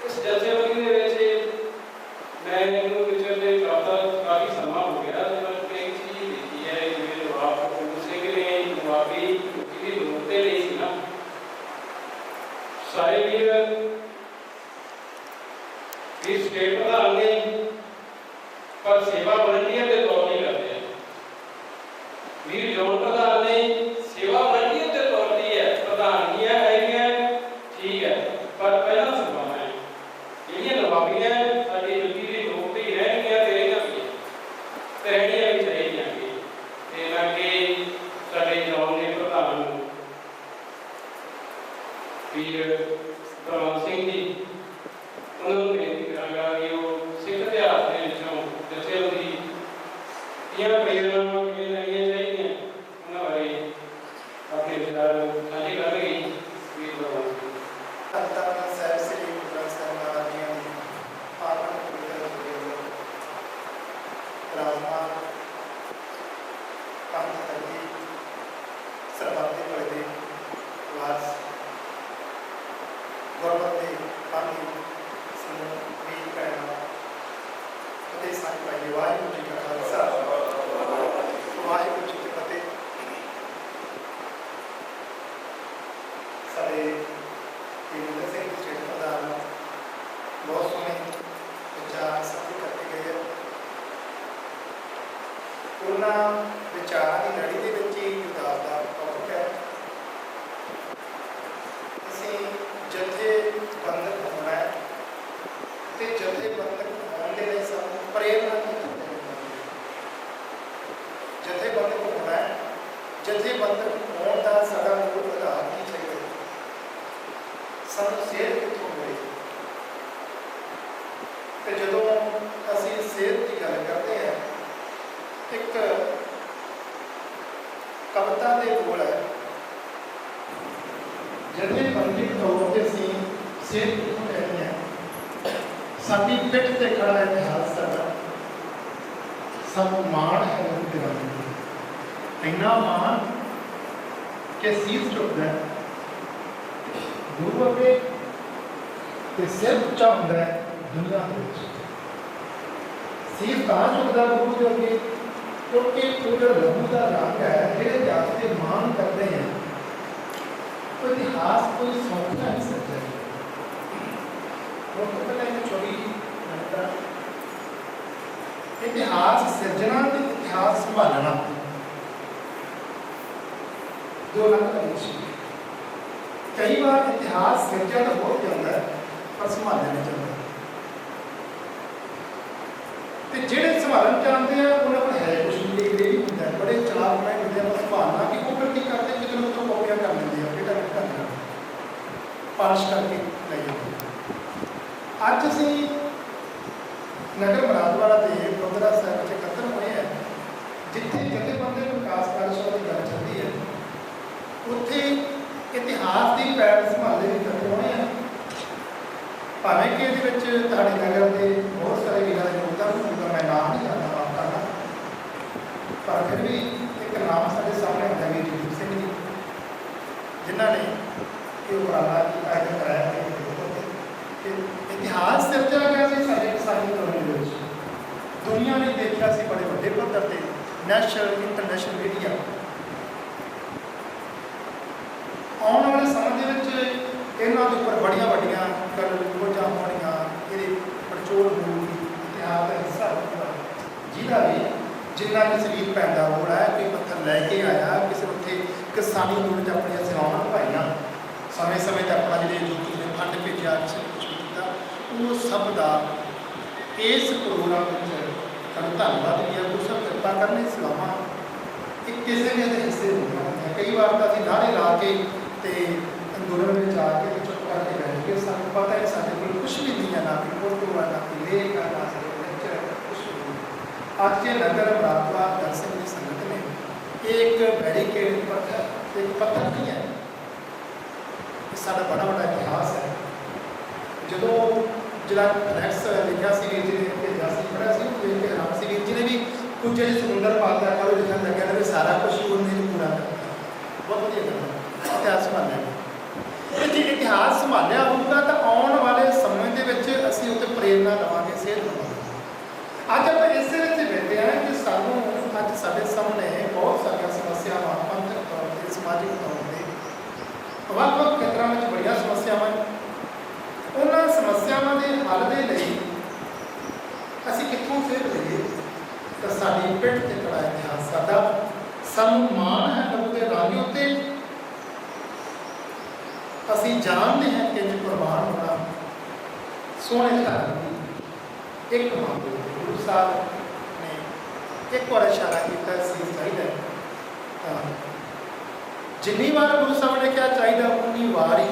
इस जथेबंदी ਦੇ ਵਿੱਚ मैं ਇਹਨੂੰ ਵਿਚਰਦੇ ਕਾਫੀ ਸਮਾਂ ਹੋ ਗਿਆ ਤੇ ਮੈਂ ਕਈ ਚੀਜ਼ ਦੇਖੀ ਹੈ ਜਿਵੇਂ ਨਵਾਬ ਕਪੂਰ ਸਿੰਘ ਨੇ ਨਵਾਬੀ ਜਿਹਦੀ ਲੋੜ ਤੇ ਲਈ ਸੀ ਨਾ ਸਾਰੇ ਵੀਰ ਵੀ ਸਟੇਟ ਪ੍ਰਧਾਨ ਨੇ पर सेवा वॉलंटियर के तौर नहीं करते वीर जोन प्रधान ने सेवा वॉलंटियर के तौर पर है प्रधान है ठीक है पर पहला सेवा है ये नवाबियां साडी जुटी की लोग भी रहनियां ते रहियां भी ते रहनियां भी चाहिए ते मैं के साडे जोन ने प्रधान वीर प्रवान सिंह जी उन्होंने बेनती करांगा कि वो सिख इतिहास के विचों जथेबंदी ਦੀਆਂ ਪ੍ਰੇਰਨਾਵਾਂ ਕਿਵੇਂ ਲੈਣੀਆਂ ਚਾਹੀਦੀਆਂ ਉਹਨਾਂ ਬਾਰੇ ਆਪਣੇ ਵਿਚਾਰ ਸਾਂਝੇ ਕਰਨਗੇ ਵੀਰ ਪ੍ਰਵਾਨ ਸਿੰਘ। ਧੰਨ ਸਾਹਿਬ ਸ੍ਰੀ ਗੁਰੂ ਗ੍ਰੰਥ ਸਾਹਿਬ ਮਹਾਰਾਜ ਜੀ ਦੀ ਪਾਵਨ ਪਵਿੱਤਰ ਰਾਜਮਾਨ ਪੰਥ ਧਰਤੀ ਸਰਬੱਤ ਦੇ ਭਲੇ ਦੇ ਵਾਰਸ ਗੁਰਮਤਿ ਦੇ ਪਾਣੀ ਸਮੂਹ ਵੀਰ ਭੈਣਾਂ ਅਤੇ ਸਾਰੇ ਭਾਈ ਵਾਹਿਗੁਰੂ ਜੀ ਕਾ ਖਾਲਸਾ ਵਾਹਿਗੁਰੂ ਜੀ ਕੀ ਫਤਿਹ। ਸਾਡੇ केंद्र से स्टेट प्रधान बहुत सोने विचार सब करके गए उन्होंने विचार की लड़ी के बच्चे युद्धार का टॉपिक है असी जथेबंधक होना है तो जथेबंधक होने के लिए सब प्रेरणा जथेबंधक होना है जथेबंधक होने का सारा मूल आधार की चाहिए ਸਾਨੂੰ ਸਿਹਤ ਕਿੱਥੋਂ ਮਿਲੀ ਤੇ ਜਦੋਂ ਅਸੀਂ ਸਿਹਤ ਦੀ ਗੱਲ ਕਰਦੇ ਹਾਂ ਇੱਕ ਕਵਿਤਾ ਦੇ ਬੋਲ ਹੈ ਜਥੇਬੰਦੀ ਤੌਰ ਤੇ ਅਸੀਂ ਸਿਹਤ ਕਿੱਥੋਂ ਲੈਣੀ ਹੈ ਸਾਡੀ ਪਿੱਠ ਤੇ ਖੜਾ ਇਤਿਹਾਸ ਸਾਡਾ ਸਾਨੂੰ ਮਾਣ ਹੈ ਉਹਦੇ ਬਾਰੇ ਇੰਨਾ ਮਾਣ ਕਿ ਸੀਸ ਝੁਕਦਾ ਹੈ गुरु अगे ते सिर उच्चा होंदा है दुनिया दे विच सिर तां झुकदा गुरु दे अगे क्योंकि पूरा लहू का रंग है जिहड़े जाते मान करते हैं तो इतिहास कोई सौखा नहीं सकता वो पहले एक छोटी इतिहास सिरजना ते इतिहास संभालना दो अलग अलग चीज़। कई बार इतिहास सिरजा तो बहुत जाता है पर संभालना नहीं चाहता तो जेडे संभालन चाहते हैं उन्हें पर है कुछ नहीं भी होता है बड़े चलाक बनाए होते हैं संभालना कि वो फिर नहीं करते कि चलो तो कॉपियाँ कर लेते हैं बेटा करना पालिश करके ले जाते अज असी नगर मरादवाड़ा के गुरुद्वारा साहिब इकट्ठे हुए हैं जिथे जथेबंदी विकास परिषद की गल चलती है उत्थे इतिहास की पैर संभाले भी करते होने हैं भावें कि ये नगर के बहुत सारे वीर योगदान होगा मैं नाम नहीं जानता बात करना पर फिर भी एक नाम साढ़े सामने आता वीर जगजीत सिंह जी जिन्होंने ये उपराला आयोजन कराया इतिहास सिरजा गया साढ़े किसानी अंदोलन दुनिया ने देखा से बड़े बड़े पद्धर से नैशनल इंटरनेशनल मीडिया आने वाले समय के इन्हों के उपर बड़िया बड़िया गल खोजा होनिया ये पड़चोल होगी इतिहास का हिस्सा होगा जिला भी जिन्ना कि शरीर पैदा हो रहा है कोई पत्थर लैके आया किसी उत्थे किसानी अंदोलन अपन सेवावां निभाइयां समय समय पर अपना जो यूट्यूब ने फंड भेजा किसी ने कुछ भी किया वो सब का इस प्रोग्राम धन्यवाद किया कुछ कृपा करने सलाह एक किसी ने हिस्से होंगे कई बार तो अभी नारे ला के अंदोलन में जाके चुप करके बैठ के सू पता है साढ़े को कुछ भी नहीं है ना कोई फोटो है ना कोई लेख है ना लेक्चर है कुछ भी नहीं। आज के नगर मरादवाड़ा दर्शन की संगत ने एक बैरिकेड पत्थर एक पत्थर नहीं है साਡਾ बड़ा बड़ा इतिहास है जो जिला फ्लैक्स लिखा सी वीर जी ने भेजा सी पढ़ा सी देख के हैरान सी वीर जी ने भी कुछ जो समुंदर पाता है और लिखन लगे ना सारा कुछ उन्हें पूरा करता बहुत वधिया करना इतिहास संभालिया जो इतिहास संभालिया होगा तो आने वाले समय के ਵੱਖ-ਵੱਖ ਖੇਤਰਾਂ ਵਿੱਚ ਬੜੀਆਂ ਸਮੱਸਿਆਵਾਂ ਨੇ। ਉਹਨਾਂ ਸਮੱਸਿਆਵਾਂ ਦੇ ਹੱਲ ਦੇ ਲਈ ਅਸੀਂ ਕਿੱਥੋਂ ਸੇਧ ਲਈਏ? ਤਾਂ ਸਾਡੀ ਪਿੱਠ ਤੇ ਖੜਾ ਇਤਿਹਾਸ ਸਾਡਾ। ਸਾਨੂੰ ਮਾਣ ਹੈ ਪ੍ਰਭੂ ਦੇ ਰਾਹੀਂ ਉੱਤੇ। ਅਸੀਂ ਜਾਣਦੇ ਹਾਂ ਕਿ ਇੰਝ ਕੁਰਬਾਨ ਹੋਣਾ ਸੋਹਣੇ ਘਰ ਦੀ ਇੱਕ ਮੰਗ ਗੁਰੂ ਸਾਹਿਬ ਨੇ ਇੱਕ ਵਾਰ ਇਸ਼ਾਰਾ ਕੀਤਾ ਸੀ ਚਾਹੀਦਾ ਤਾਂ ਜਿੰਨੀ ਵਾਰ ਗੁਰੂ ਸਾਹਿਬ ਨੇ ਕਿਹਾ ਚਾਹੀਦਾ ਉਨੀ ਵਾਰ ਹੀ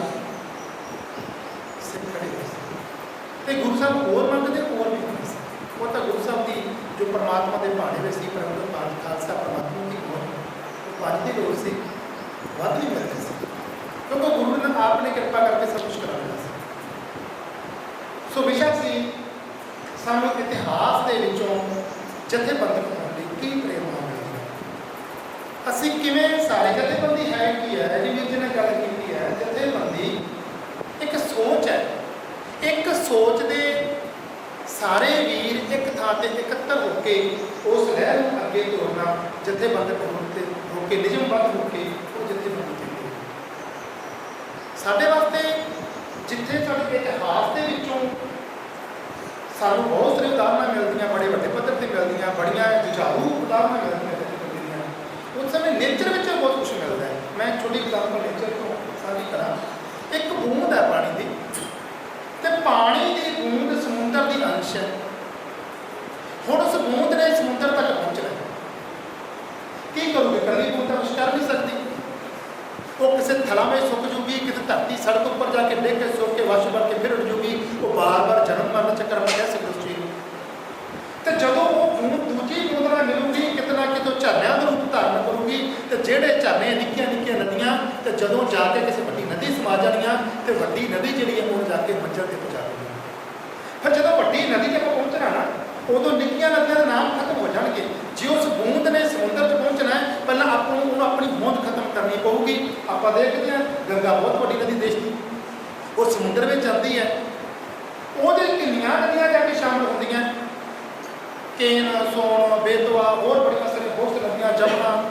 ਸਿੱਖ ਖੜੇ ਹੋਏ ਸੀ। ਤੇ ਗੁਰੂ ਸਾਹਿਬ ਹੋਰ ਮੰਗਦੇ ਹੋਰ ਵੀ ਮੰਗਦੇ ਸੀ। ਉਹ ਤਾਂ ਗੁਰੂ ਸਾਹਿਬ ਦੀ ਜੋ ਪਰਮਾਤਮਾ ਦੇ ਭਾਣੇ ਵਿੱਚ ਸੀ ਪਰਮ ਪੰਜ ਖਾਲਸਾ ਪਰਮਾਤਮਾ ਦੀ ਹੋਣ ਉਹ ਪੰਜ ਦੀ ਲੋੜ ਸੀ, ਵੱਧ ਨਹੀਂ ਮਿਲਦੇ ਸੀ ਕਿਉਂਕਿ ਗੁਰੂ ਨੇ ਆਪ ਨੇ ਕਿਰਪਾ ਕਰਕੇ ਸਭ ਕੁਝ ਕਰਾ ਦਿੱਤਾ ਸੀ। ਸੋ ਬੇਸ਼ੱਕ ਸੀ ਸਾਨੂੰ ਇਤਿਹਾਸ ਦੇ ਵਿੱਚੋਂ ਜਥੇਬੰਦਕ ਹੋਣ ਲਈ ਕੀ ਪ੍ਰੇਰਨਾ ਮਿਲਦੀ ਹੈ। ਅਸੀਂ ਕਿਵੇਂ ਸਾਰੇ ਜਥੇਬੰਦੀ ਹੈ ਕੀ ਹੈ ਜਿਵੇਂ ਜਿਹਨੇ ਗੱਲ ਕੀਤੀ ਹੈ ਜਥੇਬੰਦੀ ਇੱਕ ਸੋਚ ਹੈ। ਇੱਕ ਸੋਚ ਦੇ ਸਾਰੇ ਵੀਰ ਇੱਕ ਥਾਂ ਤੇ ਇਕੱਤਰ ਹੋ ਕੇ ਉਸ ਲਹਿਰ ਨੂੰ ਅੱਗੇ ਤੋਰਨਾ ਜਥੇਬੰਦਕ ਹੋ ਕੇ ਨਿਯਮਬੱਧ ਹੋ ਕੇ ਉਹ ਜਥੇਬੰਦੀ ਚੱਲਦੀ ਹੈ। ਸਾਡੇ ਵਾਸਤੇ ਜਿੱਥੇ ਸਾਡੇ ਇਤਿਹਾਸ ਦੇ ਵਿੱਚੋਂ ਸਾਨੂੰ ਬਹੁਤ ਸਾਰੀਆਂ ਉਦਾਹਰਨਾਂ ਮਿਲਦੀਆਂ, ਬੜੇ ਵੱਡੇ ਪੱਧਰ ਤੇ ਮਿਲਦੀਆਂ, ਬੜੀਆਂ ਜੁਝਾਰੂ ਉਦਾਹਰਨਾਂ ਮਿਲਦੀਆਂ ਜਥੇਬੰਦੀ ਦੀਆਂ। ਉਸ ਸਮੇਂ ਨੇਚਰ ਵਿੱਚ ਬਹੁਤ ਕੁਛ ਮਿਲਦਾ ਹੈ। ਮੈਂ ਛੋਟੀ ਉਦਾਹਰਨ ਨੇਚਰ ਤੋਂ ਸਾਂਝੀ ਕਰਾਂ। ਇੱਕ ਬੂੰਦ ਹੈ ਪਾਣੀ ਦੀ ਤੇ ਪਾਣੀ ਦੀ ਬੂੰਦ ਸਮੁੰਦਰ ਦੀ ਅੰਸ਼ ਹੈ। ਹੁਣ ਉਸ ਬੂੰਦ ਨੇ ਸਮੁੰਦਰ ਤੱਕ ਪਹੁੰਚਣਾ ਕੀ ਕਰੋਗੇ? ਇਕੱਲੀ ਬੂੰਦ ਤਾਂ ਕੁਛ ਕਰ ਨਹੀਂ ਸਕਦੀ। ਉਹ ਕਿਸੇ ਥਲਾਂ ਵਿੱਚ ਸੁੱਕ ਜੂਗੀ, ਕਿਸੇ ਧਰਤੀ ਸੜਕ ਉੱਪਰ ਜਾ ਕੇ ਡਿੱਗ ਕੇ ਸੁੱਕ ਕੇ ਵਸ਼ ਬਣ ਕੇ ਫਿਰ ਉੱਡ ਜੂਗੀ। ਉਹ ਬਾਰ-ਬਾਰ ਜਨਮ ਮਰਨ ਦਾ ਚੱਕਰ ਪੜਿਆ ਸੀ ਉਸ ਚੀਜ਼ ਨੂੰ। ਤੇ ਜਦੋਂ ਉਹ ਬੂੰਦ ਦੂਜੀ ਬੂੰਦ ਨਾਲ ਮਿਲੂਗੀ ਕਿਤੇ ਨਾ ਕਿਤੇ ਝਰਨਿਆਂ ਦਾ ਰੂਪ ਧਾਰਨ ਕਰੂਗੀ ਤੇ ਜਿਹੜੇ ਝਰਨੇ ਨਿੱਕੀਆਂ ਨਿੱਕੀਆਂ ਨਦੀਆਂ ਤੇ ਜਦੋਂ ਜਾ ਕੇ ਕਿਸੇ ਵੱਡੀ ਨਦੀ ਸਮਾ ਜਾਣੀਆਂ ਤੇ ਵੱਡੀ ਨਦੀ ਜਿਹੜੀ ਹੈ ਉਹ ਜਾ ਕੇ ਮੰਜ਼ਿਲ ਤੇ ਪਹੁੰਚਾ ਦੇਣੀ। ਫਿਰ ਜਦੋਂ ਵੱਡੀ ਨਦੀ ਤੇ ਪਹੁੰਚਣਾ ਨਾ ਉਦੋਂ ਨਿੱਕੀਆਂ ਨਦੀਆਂ ਦੇ ਨਾਮ ਖਤਮ ਹੋ ਜਾਣਗੇ। ਜੇ ਉਸ ਬੂੰਦ ਨੇ ਸਮੁੰਦਰ 'ਚ ਪਹੁੰਚਣਾ ਹੈ ਪਹਿਲਾਂ ਆਪਾਂ ਨੂੰ ਉਹਨੂੰ ਆਪਣੀ ਹੋਂਦ ਖਤਮ ਕਰਨੀ ਪਊਗੀ। ਆਪਾਂ ਦੇਖਦੇ ਹਾਂ ਗੰਗਾ ਬਹੁਤ ਵੱਡੀ ਨਦੀ ਦੇਸ਼ ਦੀ, ਉਹ ਸਮੁੰਦਰ ਵਿੱਚ ਜਾਂਦੀ ਹੈ। ਉਹਦੇ ਕਿੰਨੀਆਂ ਨਦੀਆਂ ਜਾ ਕੇ ਸ਼ਾਮਲ ਹੁੰਦੀਆਂ, ਕੇਨ, ਸੋਨ, ਬੇਤਵਾ, ਹੋਰ ਬੜੀਆਂ ਸਾਰੀਆਂ ਬਹੁਤ ਨਦੀਆਂ, ਜਮਨਾ।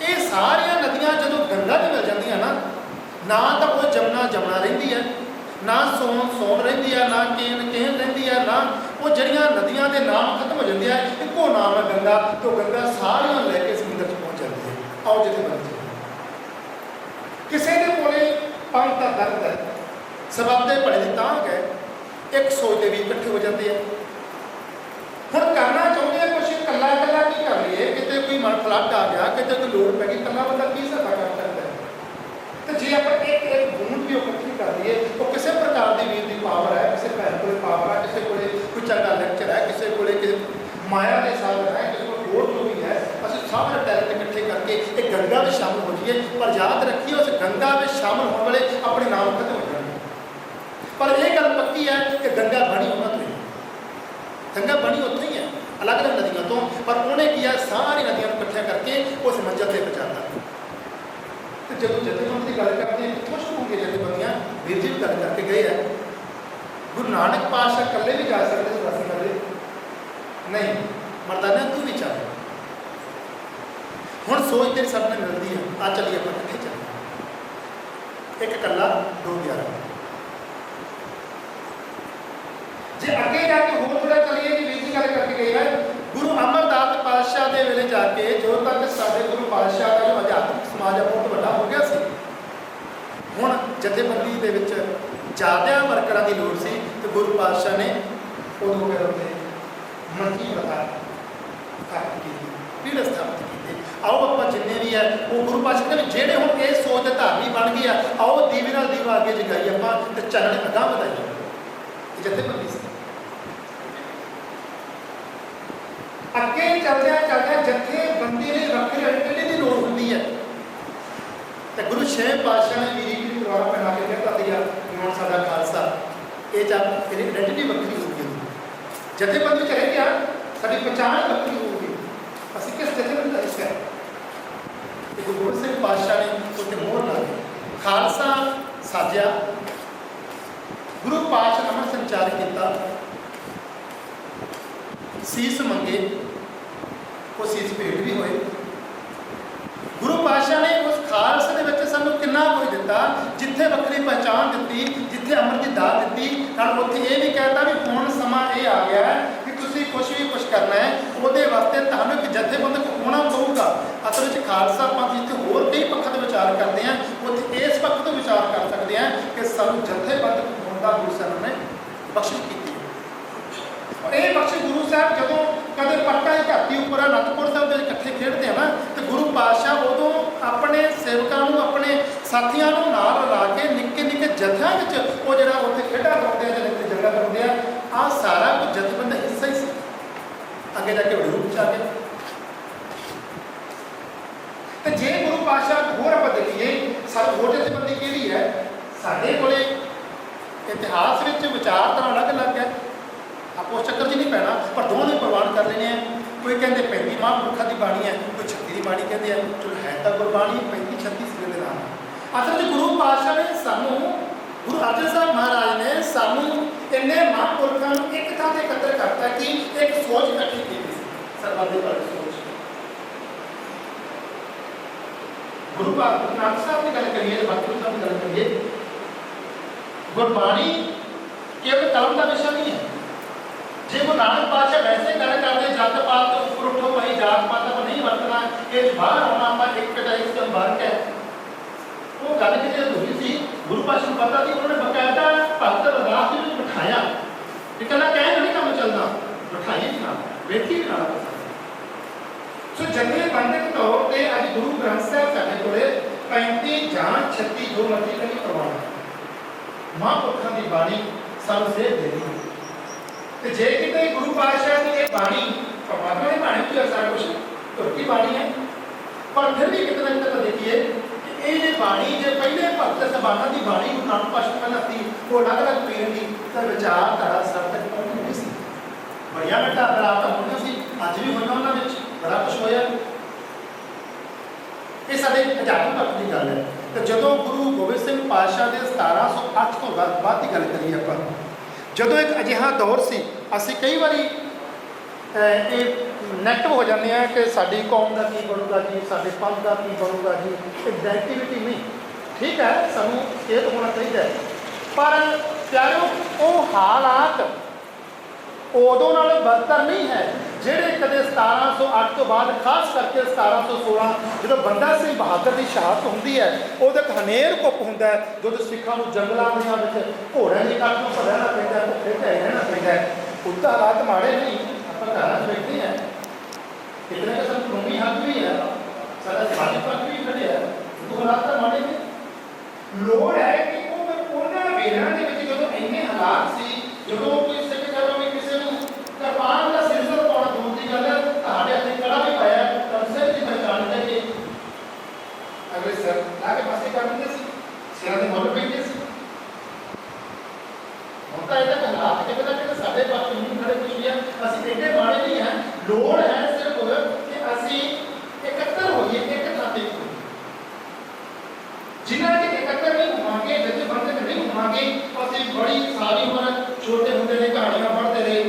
ਇਹ ਸਾਰੀਆਂ ਨਦੀਆਂ ਜਦੋਂ ਗੰਗਾ 'ਚ ਮਿਲ ਜਾਂਦੀਆਂ ਨਾ ਤਾਂ ਉਹ ਜਮਨਾ ਰਹਿੰਦੀ ਹੈ, ਨਾ ਸੋਨ ਰਹਿੰਦੀ ਹੈ, ਨਾ ਕੇਨ ਰਹਿੰਦੀ ਹੈ, ਨਾ ਉਹ ਜਿਹੜੀਆਂ ਨਦੀਆਂ ਦੇ ਨਾਮ ਖਤਮ ਹੋ ਜਾਂਦੇ ਆ। ਇੱਕੋ ਨਾਮ ਹੈ ਗੰਗਾ, ਤੇ ਉਹ ਗੰਗਾ ਸਾਰੀਆਂ ਲੈ ਕੇ ਸਮੁੰਦਰ 'ਚ ਪਹੁੰਚ ਜਾਂਦੀ ਹੈ। ਆਓ ਜਿੱਥੇ ਬਣ ਕਿਸੇ ਦੇ ਕੋਲੇ ਪੰਜ ਦਾ ਦਰਦ ਹੈ, ਸਬਬ ਦੇ ਭਲੇ ਦੀ ਤਾਂਘ ਹੈ, ਇੱਕ ਸੋਚ ਦੇ ਵੀ ਇਕੱਠੇ ਹੋ ਜਾਂਦੇ ਆ। ਹੁਣ ਕਰਨਾ ਚਾਹੁੰਦੇ ਆ ਕੁਛ ਇਕੱਲਾ ਕੀ ਕਰ ਲਈਏ, ਕਿਤੇ ਕੋਈ ਮਨ ਫਲੱਡ ਆ ਗਿਆ, ਕਿਤੇ ਕੋਈ ਲੋੜ ਪੈ ਗਈ, ਇਕੱਲਾ ਬੰਦਾ ਕੀ ਸਹਾਇਤਾ ਕਰ ਸਕਦਾ ਹੈ। ਤੇ ਜੇ ਆਪਾਂ ਇੱਕ ਬੂੰਦ ਵੀ ਇਕੱਠੀ ਕਰ ਲਈਏ ਉਹ ਕਿਸੇ ਪ੍ਰਕਾਰ ਦੀ ਵੀਰ ਦੀ ਪਾਵਰ ਹੈ, ਕਿਸੇ ਭੈਣ ਕੋਲੇ ਪਾਵਰ ਹੈ, ਕਿਸੇ ਕੋਲੇ ਕੋਈ ਚੰਗਾ ਲੈਕਚਰ ਹੈ, ਕਿਸੇ ਕੋਲੇ ਕਿਸੇ ਮਾਇਆ ਦੇ ਸਾਧਨ ਹੈ, ਕਿਸੇ ਕੋਲ ਹੋਰ ਜੋ ਵੀ ਹੈ। ਅਸੀਂ ਸਾਰੇ ਟੈਲੈਂਟ ਇਕੱਠੇ ਕਰਕੇ ਇੱਕ ਗੰਗਾ ਵਿੱਚ ਸ਼ਾਮਲ ਹੋ ਜਾਈਏ। ਪਰ ਯਾਦ ਰੱਖੀਏ ਉਸ ਗੰਗਾ ਵਿੱਚ ਸ਼ਾਮਲ ਹੋਣ ਵਾਲੇ ਆਪਣੇ ਨਾਮ ਖਤਮ ਹੋ ਜਾਣਗੇ। ਪਰ ਇਹ ਗੱਲ ਪੱਕੀ ਹੈ ਕਿ ਗੰਗਾ ਬਣੀ ਉਹਨਾਂ ਤੋਂ ਹੀ, ਗੰਗਾ ਬਣੀ ਉੱਥੇ ਹੀ ਹੈ ਅਲੱਗ-ਅਲੱਗ ਨਦੀਆਂ ਤੋਂ। ਪਰ ਉਹਨੇ ਕੀ ਹੈ ਸਾਰੀ ਨਦੀਆਂ ਨੂੰ ਇਕੱਠਿਆਂ ਕਰਕੇ ਉਸ ਮੰਜ਼ਿਲ ਤੇ ਪਹੁੰਚਾਤਾ। ਤੇ ਜਦੋਂ ਜਥੇਬੰਦੀ ਦੀ ਗੱਲ ਕਰਦੇ ਹਾਂ ਕਿੱਥੋਂ ਸ਼ੁਰੂ ਹੋਈਆਂ ਜਥੇਬੰਦੀਆਂ? ਵੀਰ ਜੀ ਵੀ ਗੱਲ ਕਰਕੇ ਗਏ ਹੈ। ਗੁਰੂ ਨਾਨਕ ਪਾਤਸ਼ਾਹ ਇਕੱਲੇ ਵੀ ਜਾ ਸਕਦੇ ਸੀ ਵਾਸੀ ਕਰਦੇ ਨਹੀਂ, ਮਰਦਾਨਾ ਤੂੰ ਵੀ ਚੱਲ। ਹੁਣ ਸੋਚ ਤੇਰੀ ਸਭ ਨਾਲ ਮਿਲਦੀ ਹੈ, ਆ ਚੱਲੀਏ ਆਪਾਂ ਇਕੱਠੇ ਚੱਲੀਏ। ਇੱਕ ਇਕੱਲਾ 2-11 ਜੇ ਅੱਗੇ ਜਾ ਕੇ ਹੋਰ ਥੋੜਾ ਚੱਲੀਏ ਕਿ ਵੀਰ ਜੀ ਗੱਲ ਕਰਕੇ ਗਏ ਹੈ ਗੁਰੂ ਅਮਰਦਾਸ ਪਾਤਸ਼ਾਹ ਦੇ ਵੇਲੇ ਜਾ ਕੇ ਜਦੋਂ ਤੱਕ ਸਾਡੇ ਗੁਰੂ ਪਾਤਸ਼ਾਹ ਦਾ ਜੋ ਅਧਿਆਤਮਿਕ ਸਮਾਜ ਹੈ ਬਹੁਤ ਵੱਡਾ ਹੋ ਗਿਆ ਸੀ। ਹੁਣ ਜਥੇਬੰਦੀ ਦੇ ਵਿੱਚ ਜ਼ਿਆਦਾ ਵਰਕਰਾਂ ਦੀ ਲੋੜ ਸੀ ਤੇ ਗੁਰੂ ਪਾਤਸ਼ਾਹ ਨੇ ਉਦੋਂ ਫਿਰ ਉੱਤੇ ਮੰਜੀ ਪ੍ਰਥਾ ਸਥਾਪਿਤ ਕੀਤੀ, ਪੀੜ ਸਥਾਪਿਤ ਕੀਤੀ। ਆਓ ਆਪਾਂ ਜਿੰਨੇ ਵੀ ਹੈ ਉਹ ਗੁਰੂ ਪਾਤਸ਼ਾਹ ਨੇ ਜਿਹੜੇ ਹੁਣ ਇਹ ਸੋਚ ਦੇ ਧਾਰਨੀ ਬਣ ਗਈ ਆ, ਆਓ ਦੀਵੇ ਨਾਲ ਦੀਵਾ ਅੱਗੇ ਜਗਾਈਏ ਆਪਾਂ ਤੇ ਚਾਨਣ ਅਗਾਂਹ ਵਧਾਈਏ। ਇਹ ਜਥੇਬੰਦੀ ਸੀ। ਅੱਗੇ ਚੱਲਦਿਆਂ ਜਥੇਬੰਦੀ ਲਈ ਵੱਖਰੀ ਆਈਡੈਂਟੀਟੀ ਦੀ ਲੋੜ ਹੁੰਦੀ ਹੈ। ਤੇ ਗੁਰੂ ਛੇ ਪਾਤਸ਼ਾਹ ਨੇ ਵੀਰੀ ਦੁਆਰਾ ਬਣਾ ਕੇ ਕਹਿੰਦਾ ਸੀਗਾ ਹੁਣ ਸਾਡਾ ਖਾਲਸਾ ਇਹ ਜਦ ਇਹਦੀ ਆਈਡੈਂਟੀਟੀ ਵੱਖਰੀ ਹੋਊਗੀ। ਜਥੇਬੰਦੀ ਚ ਰਹਿ ਗਿਆ ਸਾਡੀ ਪਛਾਣ ਵੱਖਰੀ ਹੋਊਗੀ, ਅਸੀਂ ਕਿਸ ਜਥੇਬੰਦੀ ਦਾ ਹਿੱਸਾ ਹੈ। ਤੇ ਗੁਰੂ ਗੋਬਿੰਦ ਸਿੰਘ ਪਾਤਸ਼ਾਹ ਨੇ ਉੱਤੇ ਮੋਹਰ ਲਾ ਦਿੱਤੀ, ਖਾਲਸਾ ਸਾਜਿਆ। ਗੁਰੂ ਪਾਤਸ਼ਾਹ ਨੇ ਅਮਰ ਸੰਚਾਰ ਕੀਤਾ, ਸੀਸ ਮੰਗੇ, ਉਹ ਸੀਸ ਭੇਟ ਵੀ ਹੋਏ। ਗੁਰੂ ਪਾਤਸ਼ਾਹ ਨੇ ਉਸ ਖਾਲਸੇ ਦੇ ਵਿੱਚ ਸਭ ਸਾਨੂੰ ਕਿੰਨਾ ਕੁਝ ਦਿੱਤਾ, ਜਿੱਥੇ ਵੱਖਰੀ ਪਹਿਚਾਣ ਦਿੱਤੀ, ਜਿੱਥੇ ਅੰਮ੍ਰਿਤ ਦੀ ਦਾਤ ਦਿੱਤੀ, ਨਾਲ ਉੱਥੇ ਇਹ ਵੀ ਕਹਿਤਾ ਵੀ ਹੁਣ ਸਮਾਂ ਇਹ ਆ ਗਿਆ ਹੈ ਕਿ ਤੁਸੀਂ ਕੁਛ ਵੀ ਕੁਛ ਕਰਨਾ ਹੈ, ਉਹਦੇ ਵਾਸਤੇ ਤੁਹਾਨੂੰ ਇੱਕ ਜਥੇਬੰਦਕ ਹੋਣਾ ਪਊਗਾ। ਅਸਲ ਵਿੱਚ ਖਾਲਸਾ ਪੰਥ ਜਿੱਥੇ ਹੋਰ ਕਈ ਪੱਖਾਂ ਤੇ ਵਿਚਾਰ ਕਰਦੇ ਆ, ਉੱਥੇ ਇਸ ਪੱਖ ਤੋਂ ਵਿਚਾਰ ਕਰ ਸਕਦੇ ਆ ਕਿ ਸਾਨੂੰ ਜਥੇਬੰਦਕ ਹੋਣ ਦਾ ਗੁਰੂ ਸਾਹਿਬ ਨੇ ਬਖਸ਼ਿਸ਼ ਕੀਤੀ। ਔਰ ਇਹ ਬਖਸ਼ਿਸ਼ ਗੁਰੂ ਸਾਹਿਬ ਜਦੋਂ ਕਦੇ ਪੱਕਾ ਦੀ ਧਰਤੀ ਉੱਪਰ ਅਨੰਦਪੁਰ ਸਾਹਿਬ ਦੇ ਇਕੱਠੇ ਖੇਡਦੇ ਆ ਨਾ, ਤੇ ਗੁਰੂ ਪਾਤਸ਼ਾਹ ਉਦੋਂ ਆਪਣੇ ਸੇਵਕਾਂ ਨੂੰ, ਆਪਣੇ ਸਾਥੀਆਂ ਨੂੰ ਨਾਲ ਲਾ ਕੇ ਨਿੱਕੇ ਨਿੱਕੇ ਜਥਿਆਂ ਵਿੱਚ ਉਹ ਜਿਹੜਾ ਉੱਥੇ ਖੇਡਾਂ ਕਰਾਉਂਦੇ ਆ, ਜਿਹੜੇ ਜੰਗਾਂ ਕਰਾਉਂਦੇ ਆ, ਆਹ ਸਾਰਾ ਕੁਝ ਜਥੇਬੰਦ ਹਿੱਸਾ ਹੀ ਸੀ। ਅੱਗੇ ਜਾ ਕੇ ਵੱਡੇ ਰੂਪ ਚ ਆ ਗਏ। ਤੇ ਜੇ ਗੁਰੂ ਪਾਤਸ਼ਾਹ ਹੋਰ ਆਪਾਂ ਦੇਖੀਏ, ਸਾਡੇ ਹੋਰ ਜਥੇਬੰਦੀ ਕਿਹੜੀ ਹੈ, ਸਾਡੇ ਕੋਲੇ ਇਤਿਹਾਸ ਵਿੱਚ ਵਿਚਾਰਧਾਰਾ ਅਲੱਗ-ਅਲੱਗ ਹੈ, ਆਪੋ ਉਸ ਚੱਕਰ 'ਚ ਨਹੀਂ ਪੈਣਾ, ਪਰ ਦੋਵੇਂ ਪ੍ਰਵਾਨ ਕਰ ਲੈਣੇ ਆ। ਕੋਈ ਕਹਿੰਦੇ 35 ਮਹਾਂਪੁਰਖਾਂ ਦੀ ਬਾਣੀ ਹੈ, ਕੋਈ 36 ਦੀ ਬਾਣੀ ਕਹਿੰਦੇ ਆ, ਚਲੋ ਹੈ ਤਾਂ ਗੁਰਬਾਣੀ 35-36 ਸਿਰੇ ਦੇ ਨਾਮ। ਅਸਲ 'ਚ ਗੁਰੂ ਪਾਤਸ਼ਾਹ ਨੇ ਸਾਨੂੰ, ਗੁਰੂ ਅਰਜਨ ਸਾਹਿਬ ਮਹਾਰਾਜ ਨੇ ਸਾਨੂੰ ਇੰਨੇ ਮਹਾਂਪੁਰਖਾਂ ਨੂੰ ਇੱਕ ਥਾਂ ਤੇ ਇਕੱਤਰ ਕਰਤਾ ਕਿ ਇੱਕ ਸੋਚ ਇਕੱਠੀ ਕੀਤੀ ਸਰਬੱਤ ਦੇ ਭਲੇ ਸੋਚ। ਗੁਰੂ ਨਾਨਕ ਸਾਹਿਬ ਦੀ ਗੱਲ ਕਰੀਏ, ਗੁਰੂ ਸਾਹਿਬ ਦੀ ਗੱਲ ਕਰੀਏ, ਗੁਰਬਾਣੀ ਕੇਵਲ ਕਲਮ ਦਾ ਵਿਸ਼ਾ ਨਹੀਂ ਹੈ। ਜੇ ਗੁਰੂ ਨਾਨਕ ਪਾਤਸ਼ਾਹ ਵੈਸੇ ਗੱਲ ਕਰਦੇ ਜਾਤ ਪਾਤ ਤੋਂ ਉੱਪਰ ਉੱਠੋ ਭਾਈ, ਜਾਤ ਪਾਤ ਆਪਾਂ ਨਹੀਂ ਵਰਤਣਾ, ਇਹ ਬਾਹਰ ਆਉਣਾ, ਆਪਾਂ ਇੱਕ ਕਟਾਈ ਤੋਂ ਬਾਹਰ ਹੈ, ਉਹ ਗੱਲ ਕਿਤੇ ਅਧੂਰੀ ਸੀ। ਗੁਰੂ ਪਾਤਸ਼ਾਹ ਨੂੰ ਪਤਾ ਸੀ, ਉਹਨਾਂ ਨੇ ਬਕਾਇਦਾ ਭਗਤ ਰਦਾਸ ਦੇ ਵਿੱਚ ਬਿਠਾਇਆ, ਇਹ ਕਹਿੰਦਾ ਕਹਿ ਨਹੀਂ ਕੰਮ ਚੱਲਦਾ, ਬਿਠਾਈਏ ਨਾ ਵੇਖੀ ਨਾ। ਸੋ ਜਥੇਬੰਦਕ ਤੌਰ ਤੇ ਅੱਜ ਗੁਰੂ ਗ੍ਰੰਥ ਸਾਹਿਬ ਸਾਡੇ ਕੋਲੇ 35 ਜਾਂ 36 ਜੋ ਮਰਜ਼ੀ ਕਰੀ ਪ੍ਰਵਾਨ ਮਹਾਂਪੁਰਖਾਂ ਦੀ ਬਾਣੀ ਸਾਨੂੰ ਸੇਧ ਦੇ ਰਹੀ। ਤੇ ਜੇ ਕਿਤੇ ਗੁਰੂ ਪਾਤਸ਼ਾਹ ਦੀ ਇਹ ਬਾਣੀ ਪਰਮਾਤਮਾ ਦੀ ਬਾਣੀ ਵੀ ਸਾਰਾ ਕੁਝ ਧੁਰਤੀ ਬਾਣੀ ਹੈ, ਪਰ ਫਿਰ ਵੀ ਕਿਤੇ ਨਾ ਕਿਤੇ ਦੇਖੀਏ ਕਿ ਇਹ ਜੇ ਬਾਣੀ ਜੇ ਪਹਿਲੇ ਭਗਤ ਸਭਾਵਾਂ ਦੀ ਬਾਣੀ ਗੁਰੂ ਨਾਨਕ ਪਾਤਸ਼ਾਹ ਪਹਿਲਾਂ ਸੀ, ਉਹ ਅਲੱਗ-ਅਲੱਗ ਪੀਰ ਦੀ ਤਾਂ ਵਿਚਾਰਧਾਰਾ ਸਭ ਤੱਕ ਪਹੁੰਚੀ ਨਹੀਂ ਸੀ। ਬੜੀਆਂ ਵਿਚਾਰਧਾਰਾ ਤਾਂ ਹੋਈਆਂ ਸੀ, ਅੱਜ ਵੀ ਹੋਈਆਂ, ਉਹਨਾਂ ਵਿੱਚ ਬੜਾ ਕੁਛ ਹੋਇਆ। ਇਹ ਸਾਡੇ ਅਧਿਆਤਮ ਪੱਖ ਦੀ ਗੱਲ ਹੈ। ਤੇ ਜਦੋਂ ਗੁਰੂ ਗੋਬਿੰਦ ਸਿੰਘ ਪਾਤਸ਼ਾਹ ਦੇ 1708 ਤੋਂ ਬਾਅਦ ਦੀ ਗੱਲ ਕਰੀਏ ਆਪਾਂ, ਜਦੋਂ ਇੱਕ ਅਜਿਹਾ ਦੌਰ ਸੀ, ਅਸੀਂ ਕਈ ਵਾਰੀ ਇਹ ਨੈਗੇਟਿਵ ਹੋ ਜਾਂਦੇ ਆ ਕਿ ਸਾਡੀ ਕੌਮ ਦਾ ਕੀ ਬਣੂਗਾ ਜੀ, ਸਾਡੇ ਪੰਥ ਦਾ ਕੀ ਬਣੂਗਾ ਜੀ, ਇਡੈਂਟੀਟੀ ਨਹੀਂ, ਠੀਕ ਹੈ, ਸਾਨੂੰ ਇਹ ਹੋਣਾ ਚਾਹੀਦਾ ਹੈ, ਪਰ ਪਿਆਰਿਓ ਉਹ ਹਾਲਾਤ ਉਦੋਂ ਨਾਲ ਬਦਤਰ ਨਹੀਂ ਹੈ ਜਿਹੜੇ ਕਦੇ 1708 ਤੋਂ ਬਾਅਦ, ਖਾਸ ਕਰਕੇ 1716 ਜਦੋਂ ਬੰਦਾ ਸਿੰਘ ਬਹਾਦਰ ਦੀ ਸ਼ਹਾਦਤ ਹੁੰਦੀ ਹੈ, ਉਹਦਾ ਇੱਕ ਹਨੇਰ ਘੁੱਪ ਹੁੰਦਾ ਹੈ, ਜਦੋਂ ਸਿੱਖਾਂ ਨੂੰ ਜੰਗਲਾਂ ਦੇ ਵਿੱਚ ਘੋੜਿਆਂ ਦੀ ਕੱਟ ਨੂੰ ਰਹਿਣਾ ਪੈਂਦਾ, ਭੁੱਖੇ ਢਹਿ ਰਹਿਣਾ ਪੈਂਦਾ। ਉੱਦਾਂ ਹਾਲਾਤ ਮਾੜੇ ਨਹੀਂ, ਆਪਾਂ ਘਰਾਂ 'ਚ ਬੈਠੇ ਹਾਂ, ਕਿਤੇ ਕਿਸੇ ਨੂੰ ਕਾਨੂੰਨੀ ਹੱਕ ਵੀ ਹੈ, ਸਾਡਾ ਸਮਾਜਿਕ ਹੱਕ ਵੀ ਖੜਿਆ, ਉਹ ਹਾਲਾਤ ਤਾਂ ਮਾੜੇ ਨੇ। ਲੋੜ ਹੈ ਕਿ ਉਹਨਾਂ ਵੇਰਾਂ ਦੇ ਵਿੱਚ ਜਦੋਂ ਇੰਨੇ ਹਾਲਾਤ ਸੀ, ਜਦੋਂ ਕੋਈ ਸਿੱਖ ਜਦੋਂ ਵੀ ਕਿਸੇ ਨੂੰ ਕਿਰਪਾਨ ਦਾ ਸਿਰਸਰ ਪਾਉਣਾ ਦੂਰ ਦੀ ਗੱਲ ਹੈ, ਤੁਹਾਡੇ ਹੱਥ ਕੜਾ ਵੀ ਪਾਇਆ ਤਾਂ ਸਿਰ ਦੀ ਪਹਿਚਾਣ ਹੈ ਕਿ ਅਗਲੇ ਸਿਰ ਲਾ ਕੇ ਪਾਸੇ ਕਰ ਦਿੰਦੇ ਸੀ, ਸਿਰਾਂ ਦੇ ਮੁੱਲ ਪੈਂਦੇ ਸੀ। ਹੁਣ ਤਾਂ ਇਹਦਾ ਹਾਲਾਤ ਕਿਤੇ ਨਾ ਕਿਤੇ ਸਾਡੇ ਪਾਸ ਨਹੀਂ ਖੜੇ ਕੁਝ ਵੀ ਹੈ, ਅਸੀਂ ਇੰਨੇ ਮਾੜੇ ਨਹੀਂ ਹੈ। ਲੋੜ ਹੈ ਸਿਰਫ ਕਿ ਅਸੀਂ ਇਕੱਤਰ ਹੋਈਏ, ਇੱਕ ਥਾਂ ਤੇ ਜਿਨ੍ਹਾਂ ਦੇ ਇਕੱਤਰ ਨਹੀਂ ਹੋਵਾਂਗੇ, ਜਥੇਬੰਦਕ ਨਹੀਂ ਹੋਵਾਂਗੇ, ਅਸੀਂ ਬੜੀ ਸਾਰੀ ਉਮਰ ਛੋਟੇ ਹੁੰਦੇ ਨੇ ਕਹਾਣੀਆਂ ਪੜ੍ਹਦੇ ਰਹੇ,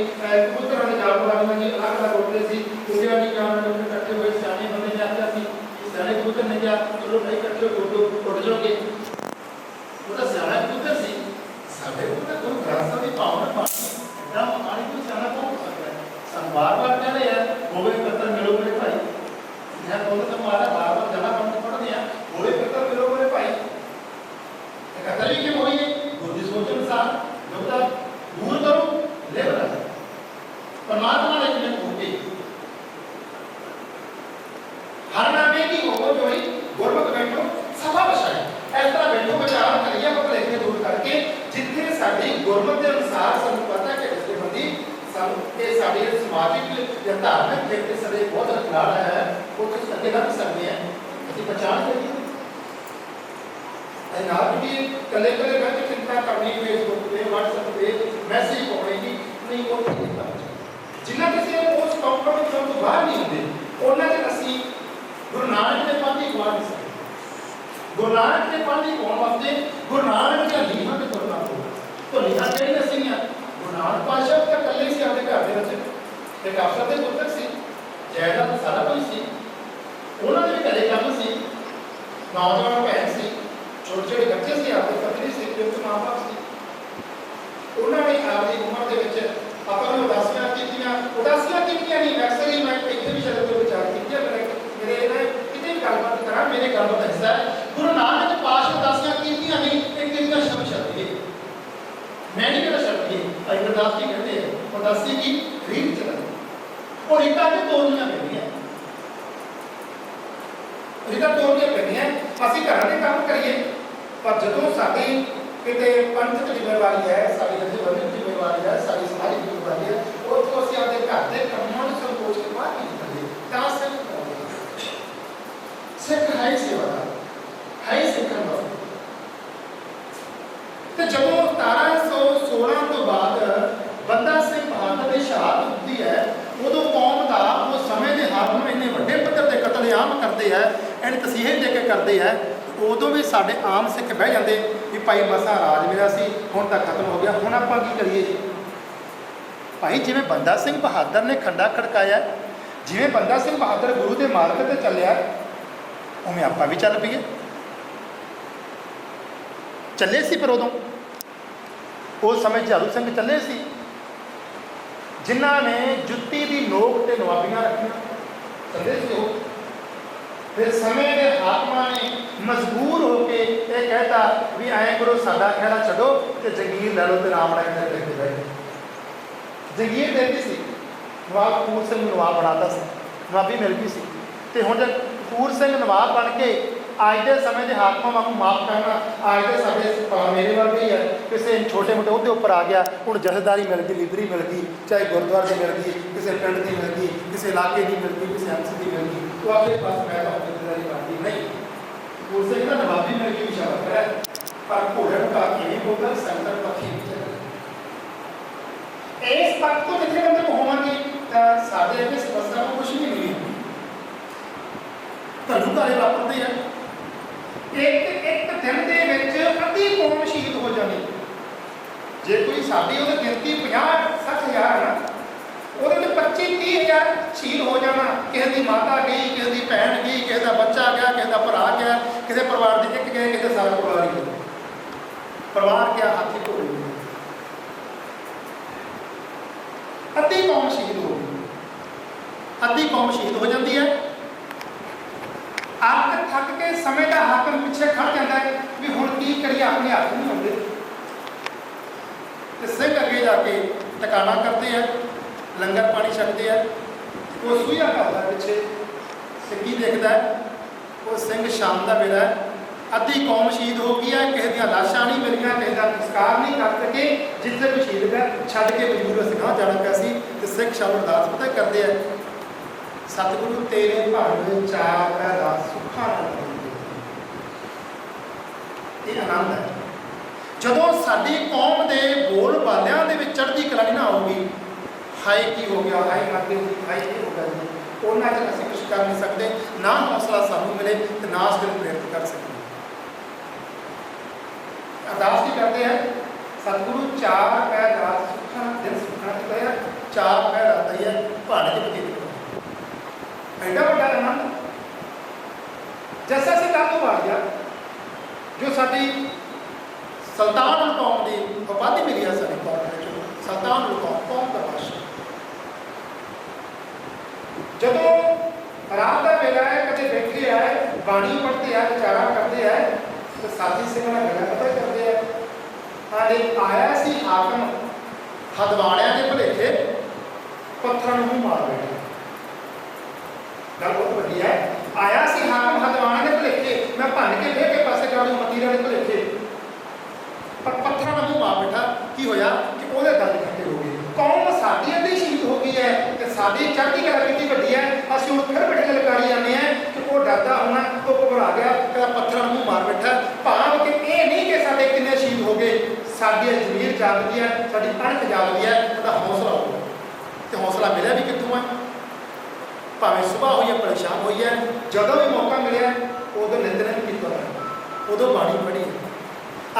ਕਬੂਤਰਾਂ ਦੇ ਜਾਲ ਬੁਲਾਉਂਦੇ ਜੀ, ਅਲੱਗ-ਅਲੱਗ ਉੱਡਦੇ ਸੀ, ਕੁੜੀਆਂ ਦੀ ਕਾਮ ਨਾਲ ਇਕੱਠੇ ਹੋਏ ਸਿਆਣੇ ਬੰਦੇ ਨੇ ਆਖਿਆ ਸੀ ਸਿਆਣੇ ਕਬੂਤਰ ਨਹੀਂ ਗਿਆ, ਚਲੋ ਨਹੀਂ ਇਕੱਠੇ ਉੱਡ ਜਾਓਗੇ, ਉਹ ਤਾਂ ਸਿਆਣਾ ਕਬੂਤਰ ਸੀ। ਸਾਡੇ ਕੋਲ ਤਾਂ ਗੁਰੂ ਗ੍ਰੰਥ ਸਾਹਿਬ ਦੀ ਭਾਵਨਾ ਪਾਣੀ ਇੱਦਾਂ ਪਾਣੀ ਤੋਂ ਸਿਆਣਾ ਕੌਣ ਹੋ ਸਕਦਾ ਹੈ। ਸਾਨੂੰ ਵਾਰ-ਵਾਰ ਕਹਿੰਦੇ ਆ ਹੋਵੇ ਇਕੱਤਰ ਮਿਲੋ ਮੇਰੇ ਭਾਈ, ਮੈਂ ਤੁਹਾਨੂੰ ਤਾਂ ਮਾਰਾ ਵਾਰ-ਵਾਰ ਜਨਾ ਪੰਥ ਪੜ੍ਹਦੇ ਆ, ਹੋਵੇ ਇਕੱਤਰ ਮਿਲੋ ਮੇਰੇ ਭਾਈ, ਇਕੱਤਰ ਹੀ ਕਿਉਂ ਹੋਈਏ, ਗੁਰੂ ਦੀ ਸੋਚ ਅਨੁਸਾਰ ਜੁਗਤਾ ਦੂਰ ਕਰੋ ਲੈ ਬਣਾ ਪਰਮਾਤਮਾ ਨੇ ਕਿਵੇਂ ਹੋਵੇ ਹਰ ਨਾਮੇ ਕੀ ਹੋਵੋ ਜੋਈ ਗੁਰਮਤਿ ਬੈਠੋ ਸਭਾ ਬਸਾਈ। ਇਸ ਤਰ੍ਹਾਂ ਬੈਠੋ ਵਿਚਾਰ ਕਰੀਏ ਭੁਲੇਖੇ ਦੂਰ ਕਰਕੇ, ਜਿੱਥੇ ਸਾਡੀ ਗੁਰਮਤਿ ਦੇ ਅਨੁਸਾਰ ਸਾਨੂੰ ਪਤਾ ਕਿ ਜਥੇਬੰਦੀ ਸਾਨੂੰ ਇਹ ਸਾਡੇ ਸਮਾਜਿਕ ਜਾਂ ਧਾਰਮਿਕ ਖੇਤਰ ਸਾਡੇ ਬਹੁਤ ਖਿਲਾੜ ਹੈ, ਉਹ ਕੁਝ ਅੱਗੇ ਲੱਗ ਸਕਦੇ ਆ, ਅਸੀਂ ਪਛਾਣ ਕਰੀਏ। ਨਾਲ ਵੀ ਕੱਲੇ ਬੈਠ ਕੇ ਚਿੰਤਾ ਕਰਨੀ, ਫੇਸਬੁੱਕ ਤੇ WhatsApp ਤੇ ਮੈਸੇਜ ਪਾਉਣੇ ਦੀ ਨਹੀਂ, ਉਹ ਨਹੀਂ ਕਰਨਾ। ਜਿਨ੍ਹਾਂ ਕਿਸੇ ਉਸ ਕੰਪਨੀ ਤੋਂ ਬਾਹਰ ਨਹੀਂ ਹੁੰਦੇ, ਉਹਨਾਂ ਦੇ ਅਸੀਂ ਗੁਰੂ ਨਾਨਕ ਦੇ ਪੰਥ ਦੀ ਗਵਾ ਨਹੀਂ ਸਕਦੇ। ਗੁਰੂ ਨਾਨਕ ਦੇ ਪੰਥ ਦੀ ਗਵਾਉਣ ਵਾਸਤੇ ਗੁਰੂ ਨਾਨਕ ਦੀਆਂ ਲੀਹਾਂ ਤੇ ਤੁਰਨਾ ਪਊਗਾ। ਤਾਂ ਲੀਹਾਂ ਕਿਹੜੀਆਂ ਸੀਗੀਆਂ? ਗੁਰੂ ਨਾਨਕ ਪਾਤਸ਼ਾਹ ਤਾਂ ਇਕੱਲੇ ਸੀ ਆਪਣੇ ਘਰ ਦੇ ਵਿੱਚ, ਇੱਕ ਅਫਸਰ ਦੇ ਪੁੱਤਰ ਸੀ, ਜਾਇਦਾਦ ਸਾਰਾ ਕੁਝ ਸੀ, ਉਹਨਾਂ ਦੇ ਵੀ ਘਰੇ ਕੰਮ ਸੀ, ਨੌਜਵਾਨ ਭੈਣ ਸੀ, ਛੋਟੇ ਛੋਟੇ ਬੱਚੇ ਸੀ, ਆਪਣੀ ਪਤਨੀ ਸੀ, ਜੋ ਮਾਂ ਬਾਪ ਸੀ, ਉਹਨਾਂ ਨੇ ਆਪਣੀ ਉਮਰ ਦੇ ਵਿੱਚ ਆਪਾਂ ਨੂੰ ਉਦਾਸੀਆਂ ਕੀਤੀਆਂ ਨਹੀਂ। ਅਕਸਰ ਹੀ ਮੈਂ ਇੱਥੇ ਵੀ ਸ਼ਬਦ ਤੋਂ ਵਿਚਾਰ ਕੀਤੇ, ਮੇਰੇ ਨਾਲ ਕਿਤੇ ਵੀ ਗੱਲਬਾਤ ਕਰਾਂ, ਮੇਰੇ ਗੱਲਬਾਤ ਦਾ ਹਿੱਸਾ ਹੈ। ਗੁਰੂ ਨਾਨਕ ਪਾਤਸ਼ਾਹ ਉਦਾਸੀਆਂ ਕੀਤੀਆਂ ਨਹੀਂ, ਇੱਕ ਇਹਦਾ ਸ਼ਬਦ ਹੈ, ਮੈਂ ਨਹੀਂ ਕਹਿੰਦਾ ਸ਼ਬਦ ਹੈ, ਭਾਈ ਗੁਰਦਾਸ ਜੀ ਕਹਿੰਦੇ ਆ ਉਦਾਸੀ ਕੀ ਰੀਤ ਚੱਲਣ, ਉਹ ਰੀਤਾਂ ਤੇ ਤੋੜਨੀਆਂ ਪੈਂਦੀਆਂ, ਅਸੀਂ ਘਰਾਂ ਦੇ ਕੰਮ ਕਰੀਏ, ਪਰ ਜਦੋਂ ਸਾਡੀ ਕਿਤੇ ਪੰਥਕ ਜ਼ਿੰਮੇਵਾਰੀ ਹੈ, ਸਾਡੀ ਜਥੇਬੰਦੀ ਜ਼ਿੰਮੇਵਾਰੀ ਹੈ, ਸਾਡੀ ਸਮਾਜਿਕ ਜ਼ਿੰਮੇਵਾਰੀ ਹੈ, ਉੱਥੋਂ ਅਸੀਂ ਆਪਣੇ ਘਰ ਦੇ ਕੰਮਾਂ ਨੂੰ ਸੰਕੋਚ ਕੇ ਬਾਹਰ ਨਹੀਂ ਨਿਕਲਦੇ। ਤਾਂ ਸਿੱਖ ਹੈ ਸੇਵਾਦਾਰ, ਹੈ ਸਿੱਖਣ ਵਾਲਾ। ਤੇ ਜਦੋਂ 1716 ਤੋਂ ਬਾਅਦ ਬੰਦਾ ਸਿੰਘ ਬਹਾਦਰ ਦੀ ਸ਼ਹਾਦਤ ਹੁੰਦੀ ਹੈ, ਉਦੋਂ ਕੌਮ ਦਾ ਉਹ ਸਮੇਂ ਦੇ ਹਾਕਮ ਇੰਨੇ ਵੱਡੇ ਪੱਧਰ ਤੇ ਕਤਲੇਆਮ ਕਰਦੇ ਹੈ, ਇਹਨ ਤਸੀਹੇ ਦੇ ਕੇ ਕਰਦੇ ਹੈ, ਉਦੋਂ ਵੀ ਸਾਡੇ ਆਮ ਸਿੱਖ ਬਹਿ ਜਾਂਦੇ ਵੀ ਭਾਈ ਮਸਾਂ ਰਾਜ ਮਿਲਿਆ ਸੀ, ਹੁਣ ਤਾਂ ਖਤਮ ਹੋ ਗਿਆ, ਹੁਣ ਆਪਾਂ ਕੀ ਕਰੀਏ ਜੀ। ਭਾਈ ਜਿਵੇਂ ਬੰਦਾ ਸਿੰਘ ਬਹਾਦਰ ਨੇ ਖੰਡਾ ਖੜਕਾਇਆ, ਜਿਵੇਂ ਬੰਦਾ ਸਿੰਘ ਬਹਾਦਰ ਗੁਰੂ ਦੇ ਮਾਰਗ ਤੇ ਚੱਲਿਆ, ਉਵੇਂ ਆਪਾਂ ਵੀ ਚੱਲ ਪਈਏ। ਚੱਲੇ ਸੀ, ਪਰ ਉਦੋਂ ਉਸ ਸਮੇਂ ਝਾੜੂ ਸਿੰਘ ਚੱਲੇ ਸੀ, ਜਿਨ੍ਹਾਂ ਨੇ ਜੁੱਤੀ ਦੀ ਨੋਕ ਤੇ ਨਵਾਬੀਆਂ ਰੱਖੀਆਂ, ਚੱਲੇ ਸੀ ਉਹ। ਫਿਰ ਸਮੇਂ ਦੇ ਹਾਕਮਾਂ ਨੇ ਮਜਬੂਰ ਹੋ ਕੇ ਇਹ ਕਹਿਤਾ ਵੀ ਐਂ ਕਰੋ, ਸਾਡਾ ਖਹਿੜਾ ਛੱਡੋ ਤੇ ਜੰਗੀਰ ਲੈ ਲਓ ਤੇ ਰਾਮ ਰਾਏ ਦੇ ਕੇ ਬੈਠੇ। ਜੰਗੀਰ ਦੇਤੀ ਸੀ, ਨਵਾਬ ਕਪੂਰ ਸਿੰਘ ਨੂੰ ਨਵਾਬ ਬਣਾਤਾ ਸੀ, ਨਵਾਬੀ ਮਿਲ ਗਈ ਸੀ। ਤੇ ਹੁਣ ਜੇ ਕਪੂਰ ਸਿੰਘ ਨਵਾਬ ਬਣ ਕੇ ਅੱਜ ਦੇ ਸਮੇਂ ਦੇ ਹਾਕਮਾਂ ਵਾਂਗੂ ਮਾਫ ਕਰਨਾ, ਅੱਜ ਦੇ ਸਾਡੇ ਮੇਰੇ ਵਰਗੇ ਹੀ ਹੈ, ਕਿਸੇ ਛੋਟੇ ਮੋਟੇ ਉਹਦੇ ਉੱਪਰ ਆ ਗਿਆ, ਹੁਣ ਜਥੇਦਾਰੀ ਮਿਲ ਗਈ, ਲੀਡਰੀ ਮਿਲ ਗਈ, ਚਾਹੇ ਗੁਰਦੁਆਰੇ ਦੀ ਮਿਲ ਗਈ, ਕਿਸੇ ਪਿੰਡ ਦੀ ਮਿਲ ਗਈ, ਕਿਸੇ ਇਲਾਕੇ ਦੀ ਮਿਲ ਗਈ, ਕਿਸੇ ਐਮਸੀ ਦੀ ਮਿਲ ਗਈ, ਉਹ ਆਪਣੇ ਪਾਸ ਮੈਂ ਤਾਂ ਜਥੇਦਾਰੀ ਕਰਦੀ ਨਹੀਂ। ਕਪੂਰ ਸਿੰਘ ਦਾ ਨਵਾਬੀ ਮਿਲ ਗਈ ਵਿਸ਼ਾਲ ਹੈ, ਪਰ ਘੋੜੇ ਨੂੰ ਕਾ ਕੇ ਨਹੀਂ ਬੋਲਦਾ, ਸੰਤਰ ਪੱਖੀ ਨਹੀਂ ਚੱਲਦਾ। ਇਸ ਪੱਖ ਤੋਂ ਜਿੱਥੇ ਬੰਦੇ ਹੋਵਾਂਗੇ ਤਾਂ ਸਾਡੇ ਅੱਗੇ ਸਮੱਸਿਆ ਨੂੰ ਕੁਛ ਵੀ ਨਹੀਂ ਹੈ। ਤੁਹਾਨੂੰ ਘਰੇ ਵਾਪਰਦੇ ਆ, ਇੱਕ ਦਿਨ ਦੇ ਵਿੱਚ ਅੱਧੀ ਕੌਮ ਸ਼ਹੀਦ ਹੋ ਜਾਂਦੀ। ਜੇ ਕੋਈ ਸਾਡੀ ਉਹਦੀ ਗਿਣਤੀ 50-60 ਹਜ਼ਾਰ ਹੈ ਨਾ, ਉਹਦੇ ਵਿੱਚ 25-30 ਹਜ਼ਾਰ ਸ਼ਹੀਦ ਹੋ ਜਾਣਾ। ਕਿਸੇ ਦੀ ਮਾਤਾ ਗਈ, ਕਿਸੇ ਦੀ ਭੈਣ ਗਈ, ਕਿਸੇ ਦਾ ਬੱਚਾ ਗਿਆ, ਕਿਸੇ ਦਾ ਭਰਾ ਗਿਆ, ਕਿਸੇ ਪਰਿਵਾਰ ਦੇ ਇੱਕ ਗਏ, ਕਿਸੇ ਸਾਰਾ ਪਰਿਵਾਰ ਹੀ ਗਿਆ। ਪਰਿਵਾਰ ਗਿਆ, ਹਾਥੀ ਘੋੜੇ ਗਏ, ਅੱਧੀ ਕੌਮ ਸ਼ਹੀਦ ਹੋ ਗਈ, ਅੱਧੀ ਕੌਮ ਸ਼ਹੀਦ ਹੋ ਜਾਂਦੀ ਹੈ। ਅੱਕ ਥੱਕ ਕੇ ਸਮੇਂ ਦਾ ਹਾਕਮ ਪਿੱਛੇ ਖੜ ਜਾਂਦਾ ਹੈ ਵੀ ਹੁਣ ਕੀ ਕਰੀਏ, ਆਪਣੇ ਹੱਥ ਨਹੀਂ ਆਉਂਦੇ। ਤੇ ਸਿੰਘ ਅੱਗੇ ਜਾ ਕੇ ਟਿਕਾਣਾ ਕਰਦੇ ਆ, ਲੰਗਰ ਪਾਣੀ ਛਕਦੇ ਆ। ਉਹ ਸੂਈਆ ਕਰਦਾ ਪਿੱਛੇ, ਸਿੰਘੀ ਦੇਖਦਾ, ਉਹ ਸਿੰਘ ਸ਼ਾਮ ਦਾ ਵੇਲਾ ਹੈ, ਅੱਧੀ ਕੌਮ ਸ਼ਹੀਦ ਹੋ ਗਈ ਹੈ, ਕਿਸੇ ਦੀਆਂ ਲਾਸ਼ਾਂ ਨਹੀਂ ਮਿਲੀਆਂ, ਕਿਸੇ ਦਾ ਸੰਸਕਾਰ ਨਹੀਂ ਕਰ ਸਕੇ, ਜਿੱਥੇ ਕੋਈ ਸ਼ਹੀਦ ਹੈ ਛੱਡ ਕੇ ਮਜਬੂਰ ਸਿੰਘਾਂ ਜਾਣਾ ਪਿਆ ਸੀ। ਤੇ ਸਿੰਘ ਸ਼ਾਮ ਅਰਦਾਸ ਪਤਾ ਕਰਦੇ ਆ, ਸਤਿਗੁਰੂ ਤੇਰੇ ਭਾਣੇ ਚਾਰ ਪੈਦਾ ਸੁੱਖਾਂ ਨਾਲ। ਇਹ ਆਨੰਦ ਹੈ ਜਦੋਂ ਸਾਡੀ ਕੌਮ ਦੇ ਬੋਲ ਬਾਲਿਆਂ ਦੇ ਵਿੱਚ ਚੜ੍ਹਦੀ ਕਲਾ ਨਾ ਆਊਗੀ। ਹਾਏ ਕੀ ਹੋ ਗਿਆ, ਹਾਏ ਮਰਦੇ ਜੀ, ਹਾਏ ਕੀ ਹੋ ਗਿਆ ਜੀ, ਉਹਨਾਂ ਚ ਅਸੀਂ ਕੁਛ ਕਰ ਨਹੀਂ ਸਕਦੇ। ਨਾ ਹੌਸਲਾ ਸਾਨੂੰ ਮਿਲੇ ਤੇ ਨਾ ਉਸ ਨੂੰ ਪ੍ਰੇਰਿਤ ਕਰ ਸਕਦੇ। ਅਰਦਾਸ ਕੀ ਕਰਦੇ ਆ, ਸਤਿਗੁਰੂ ਚਾਰ ਪੈਦਾ ਸੁੱਖਾਂ ਦਿਨ ਸੁੱਖਾਂ ਦੀ ਕਹਿਆ, ਚਾਰ ਪੈਦਾ ਦਈਆ ਭਾਣੇ ਚ ਬਤੀਤ ਕਰੋ। ਐਡਾ ਵੱਡਾ ਆਨੰਦ ਜੈਸਾ ਅਸੀਂ ਕਾਬੂ ਪਾ ਲਿਆ, ਜੋ ਸਾਡੀ ਸੁਲਤਾਨ ਕੌਮ ਦੀ ਉਪਾਧੀ ਮਿਲੀ ਹੈ, ਸਾਡੀ ਕੌਮ ਵਿੱਚ ਸੁਲਤਾਨ ਕੌਮ ਦਾ ਬਾਦਸ਼ਾਹ। ਜਦੋਂ ਰਾਤ ਦਾ ਵੇਲਾ ਹੈ, ਕਦੇ ਬੈਠੇ ਹੈ, ਬਾਣੀ ਪੜ੍ਹਦੇ ਹੈ, ਵਿਚਾਰਾਂ ਕਰਦੇ ਹੈ, ਤੇ ਸਾਥੀ ਸਿੰਘਾਂ ਨਾਲ ਗੱਲਾਂ ਪਤਾ ਕਰਦੇ ਹੈ। ਆਇਆ ਸੀ ਹਾਕਮ ਹਦਵਾਣਿਆਂ ਦੇ ਭੁਲੇਖੇ, ਪੱਥਰਾਂ ਨੂੰ ਮਾਰ ਬੈਠੇ। ਗੱਲ ਬਹੁਤ ਵੱਡੀ ਹੈ। ਆਇਆ ਸੀ ਹਾਕਮ ਹਦਵਾਣੇ ਦੇ ਭੁਲੇਖੇ, ਮੈਂ ਭੰਨ ਕੇ ਫੇਰ ਕੇ ਪਾਸੇ ਜਾ ਦੂੰ ਮਤੀਰਾ ਦੇ ਭੁਲੇਖੇ, ਪਰ ਪੱਥਰਾਂ ਨੂੰ ਮਾਰ ਬੈਠਾ। ਕੀ ਹੋਇਆ ਕਿ ਉਹਦੇ ਦੰਦ ਖੱਟੇ ਹੋ ਗਏ। ਕੌਮ ਸਾਡੀ ਅੱਧੀ ਸ਼ਹੀਦ ਹੋ ਗਈ ਹੈ ਤੇ ਸਾਡੀ ਚੜ੍ਹਦੀ ਕਲਾ ਕਿੰਨੀ ਵੱਡੀ ਹੈ। ਅਸੀਂ ਹੁਣ ਫਿਰ ਵੱਡੇ ਲਲਕਾਰੀ ਜਾਂਦੇ ਹਾਂ ਕਿ ਉਹ ਡਰਦਾ ਹੋਣਾ, ਉਹ ਘਬਰਾ ਗਿਆ, ਕਹਿੰਦਾ ਪੱਥਰਾਂ ਨੂੰ ਮਾਰ ਬੈਠਾ। ਭਾਵ ਕਿ ਇਹ ਨਹੀਂ ਕਿ ਸਾਡੇ ਕਿੰਨੇ ਸ਼ਹੀਦ ਹੋ ਗਏ, ਸਾਡੀ ਜ਼ਮੀਰ ਜਾਗਦੀ ਹੈ, ਸਾਡੀ ਅਣਖ ਜਾਗਦੀ ਹੈ, ਉਹਦਾ ਹੌਸਲਾ ਹੋ ਗਿਆ। ਤੇ ਹੌਸਲਾ ਮਿਲਿਆ ਵੀ ਕਿੱਥੋਂ ਹੈ? ਭਾਵੇਂ ਸੁਬਾਹ ਹੋਈ ਹੈ, ਪਰੇਸ਼ਾਨ ਹੋਈ ਹੈ, ਜਦੋਂ ਵੀ ਮੌਕਾ ਮਿਲਿਆ ਉਦੋਂ ਨਿੰਦਣ ਵੀ ਕੀਤਾ, ਉਦੋਂ ਬਾਣੀ ਪੜ੍ਹੀ।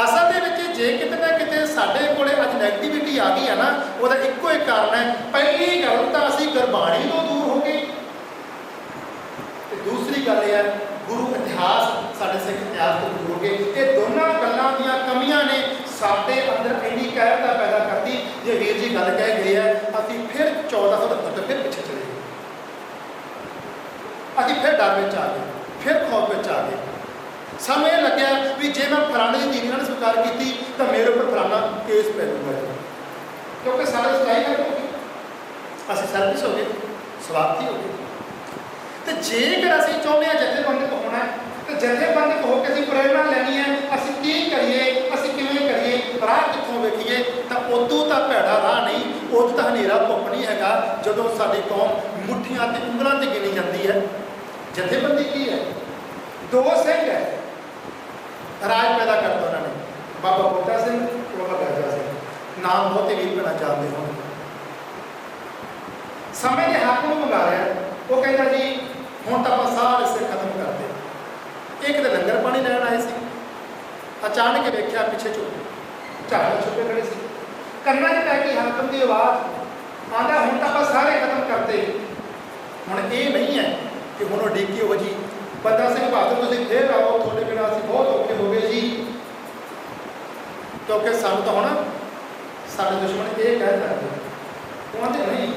ਅਸਲ ਦੇ ਵਿੱਚ ਜੇ ਕਿਤੇ ਨਾ ਕਿਤੇ ਸਾਡੇ ਕੋਲੇ ਅੱਜ ਨੈਗੇਟਿਵਿਟੀ ਆ ਗਈ ਹੈ ਨਾ, ਉਹਦਾ ਇੱਕੋ ਇੱਕ ਕਾਰਨ ਹੈ। ਪਹਿਲੀ ਗੱਲ ਤਾਂ ਅਸੀਂ ਗੁਰਬਾਣੀ ਤੋਂ ਦੂਰ ਹੋ ਗਏ, ਤੇ ਦੂਸਰੀ ਗੱਲ ਇਹ ਹੈ ਗੁਰੂ ਇਤਿਹਾਸ ਸਾਡੇ ਸਿੱਖ ਇਤਿਹਾਸ ਤੋਂ ਜੋੜ ਕੇ ਇਹ ਦੋਨਾਂ ਗੱਲਾਂ ਦੀਆਂ ਕਮੀਆਂ ਨੇ ਸਾਡੇ ਅੰਦਰ ਇੰਨੀ ਕਹਿਰਤਾ ਪੈਦਾ ਕਰਦੀ। ਜੇ ਵੀਰ ਜੀ ਗੱਲ ਕਹਿ ਗਏ ਹੈ ਅਸੀਂ ਫਿਰ 1472 ਤੋਂ ਫਿਰ ਪਿੱਛੇ ਚਲੇ ਗਏ, ਅਸੀਂ ਫਿਰ ਡਰ ਵਿੱਚ ਆ ਗਏ, ਫਿਰ ਖੌਫ ਵਿੱਚ ਆ ਗਏ। ਸਾਨੂੰ ਇਹ ਲੱਗਿਆ ਵੀ ਜੇ ਮੈਂ ਫਲਾਣੇ ਦੀ ਦੀਨ ਨਾਲ ਸਵੀਕਾਰ ਕੀਤੀ ਤਾਂ ਮੇਰੇ ਉੱਪਰ ਫਲਾਣਾ ਕੇਸ ਪੈ ਜਾਊਗਾ, ਕਿਉਂਕਿ ਸਾਰੇ ਸਟਾਈ ਕਰ ਹੋ ਗਏ, ਅਸੀਂ ਸਰਵਿਸ ਹੋ ਗਏ, ਸਵਾਰਥੀ ਹੋ ਗਏ। ਤੇ ਜੇਕਰ ਅਸੀਂ ਚਾਹੁੰਦੇ ਹਾਂ ਜਥੇਬੰਦਕ ਹੋਣਾ ਤੇ ਜਥੇਬੰਦਕ ਹੋ ਕੇ ਅਸੀਂ ਪ੍ਰੇਰਨਾ ਲੈਣੀ ਹੈ, ਅਸੀਂ ਕੀ ਕਰੀਏ, ਅਸੀਂ ਕਿਵੇਂ ਕਰੀਏ, ਰਾਹ ਕਿੱਥੋਂ ਵੇਖੀਏ, ਤਾਂ ਉਦੋਂ ਤਾਂ ਭੈੜਾ ਰਾਹ ਨਹੀਂ, ਉਦੋਂ ਤਾਂ ਹਨੇਰਾ ਧੁੱਪ ਨਹੀਂ ਹੈਗਾ ਜਦੋਂ ਸਾਡੀ ਕੌਮ ਮੁੱਠੀਆਂ ਤੇ ਉਂਗਲਾਂ ਤੇ ਗਿਣੀ ਜਾਂਦੀ ਹੈ। ਜਥੇਬੰਦੀ ਕੀ ਹੈ? ਦੋ ਸਿੰਘ ਹੈ, ਰਾਜ ਪੈਦਾ ਕਰਤਾ ਉਹਨਾਂ ਨੇ, ਬਾਬਾ ਬੋਤਾ ਸਿੰਘ ਤੇ ਬਾਬਾ ਗਰਜਾ ਸਿੰਘ। ਨਾਮ ਬਹੁਤੇ ਵੀਰ ਭੈਣਾਂ ਜਾਣਦੇ ਹੋਣ। ਸਮੇਂ ਦੇ ਹੱਕ ਨੂੰ ਮੰਗਾ ਰਿਹਾ, ਉਹ ਕਹਿੰਦਾ ਜੀ ਹੁਣ ਤਾਂ ਆਪਾਂ ਸਾਰੇ ਸਿਰ ਖਤਮ ਕਰਦੇ। ਇੱਕ ਤਾਂ ਲੰਗਰ ਪਾਣੀ ਲੈਣ ਆਏ ਸੀ, ਅਚਾਨਕ ਵੇਖਿਆ ਪਿੱਛੇ ਝਾੜੂ ਛੁਪੇ ਖੜੇ ਸੀ, ਕੰਨਾਂ 'ਚ ਪੈ ਗਈ ਹਾਕਮ ਦੀ ਆਵਾਜ਼, ਆਂਦਾ ਹੁਣ ਤਾਂ ਆਪਾਂ ਸਾਰੇ ਖਤਮ ਕਰਦੇ। ਹੁਣ ਇਹ ਨਹੀਂ ਹੈ ਕਿ ਹੁਣ ਉਹ ਡੇਕੀ ਹੋ ਜੀ ਬੰਦਾ ਸਿੰਘ ਬਹਾਦਰ ਤੁਸੀਂ ਫੇਰ ਆਓ, ਤੁਹਾਡੇ ਬਿਨਾਂ ਅਸੀਂ ਬਹੁਤ ਔਖੇ ਹੋ ਗਏ ਜੀ, ਕਿਉਂਕਿ ਸਾਨੂੰ ਤਾਂ ਹੁਣ ਸਾਡੇ ਦੁਸ਼ਮਣ ਇਹ ਕਹਿ ਸਕਦੇ। ਉਹ ਆਂਦੇ ਨਹੀਂ,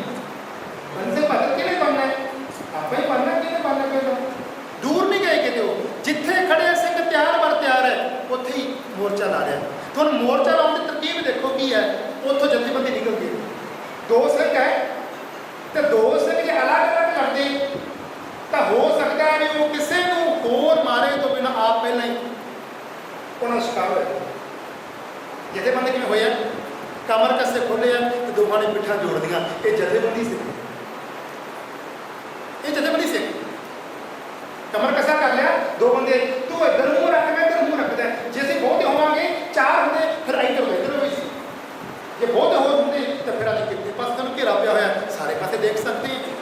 ਬੰਦਾ ਸਿੰਘ ਬਹਾਦਰ ਕਿਹਨੇ ਬਣਨਾ ਹੈ, ਆਪਾਂ ਹੀ ਬਣਨਾ, ਕਿਹਨੇ ਬਣਨਾ ਪੈਂਦਾ। ਦੂਰ ਨਹੀਂ ਗਏ ਕਿਤੇ, ਉਹ ਜਿੱਥੇ ਖੜੇ ਸਿੰਘ ਤਿਆਰ ਬਰ ਤਿਆਰ ਹੈ, ਉੱਥੇ ਹੀ ਮੋਰਚਾ ਲਾ ਰਿਹਾ। ਤੁਹਾਨੂੰ ਮੋਰਚਾ ਲਾਉਣ ਦੀ ਤਰਕੀਬ ਦੇਖੋ ਕੀ ਹੈ, ਉੱਥੋਂ ਜਥੇਬੰਦੀ ਨਿਕਲ ਗਈ। ਦੋ ਸਿੰਘ ਹੈ ਤੇ ਦੋ ਸਿੰਘ ਜੇ ਅਲੱਗ-ਅਲੱਗ ਕਰਦੇ ਤਾਂ ਹੋ ਸਕਦਾ ਹੈ ਵੀ ਉਹ ਕਿਸੇ ਨੂੰ ਹੋਰ ਮਾਰੇ ਤੋਂ ਬਿਨਾਂ ਆਪ ਪਹਿਲਾਂ ਹੀ ਉਹਨਾਂ ਦਾ ਸ਼ਿਕਾਰ ਹੋਇਆ। ਜਥੇਬੰਦੀ ਕਿਵੇਂ ਹੋਇਆ? ਕਮਰ ਕੱਸੇ ਖੋਲ੍ਹੇ ਆ ਤੇ ਦੋਹਾਂ ਨੇ ਪਿੱਠਾਂ ਜੋੜਦੀਆਂ। ਇਹ ਜਥੇਬੰਦੀ ਸੀ, ਇਹ ਜਥੇਬੰਦੀ ਸੀ। ਕਮਰ ਕੱਸਾ ਕਰ ਲਿਆ, ਦੋ ਬੰਦੇ, ਤੂੰ ਇੱਧਰ ਮੂੰਹ ਰੱਖ, ਮੈਂ ਇੱਧਰ ਮੂੰਹ ਰੱਖਦਾ। ਜੇ ਅਸੀਂ ਬਹੁਤੇ ਹੋਵਾਂਗੇ, ਚਾਰ ਹੁੰਦੇ ਫਿਰ ਇੱਧਰ ਹੋ ਇੱਧਰ ਹੋਈ ਸੀ। ਜੇ ਬਹੁਤ ਹੋਰ ਹੁੰਦੇ ਤਾਂ ਫਿਰ ਅਸੀਂ ਕਿਤੇ ਪਾਸੇ ਤੁਹਾਨੂੰ ਘੇਰਾ ਪਿਆ ਹੋਇਆ, ਸਾਰੇ ਪਾਸੇ ਦੇਖ ਸਕਦੇ ਹਾਂ।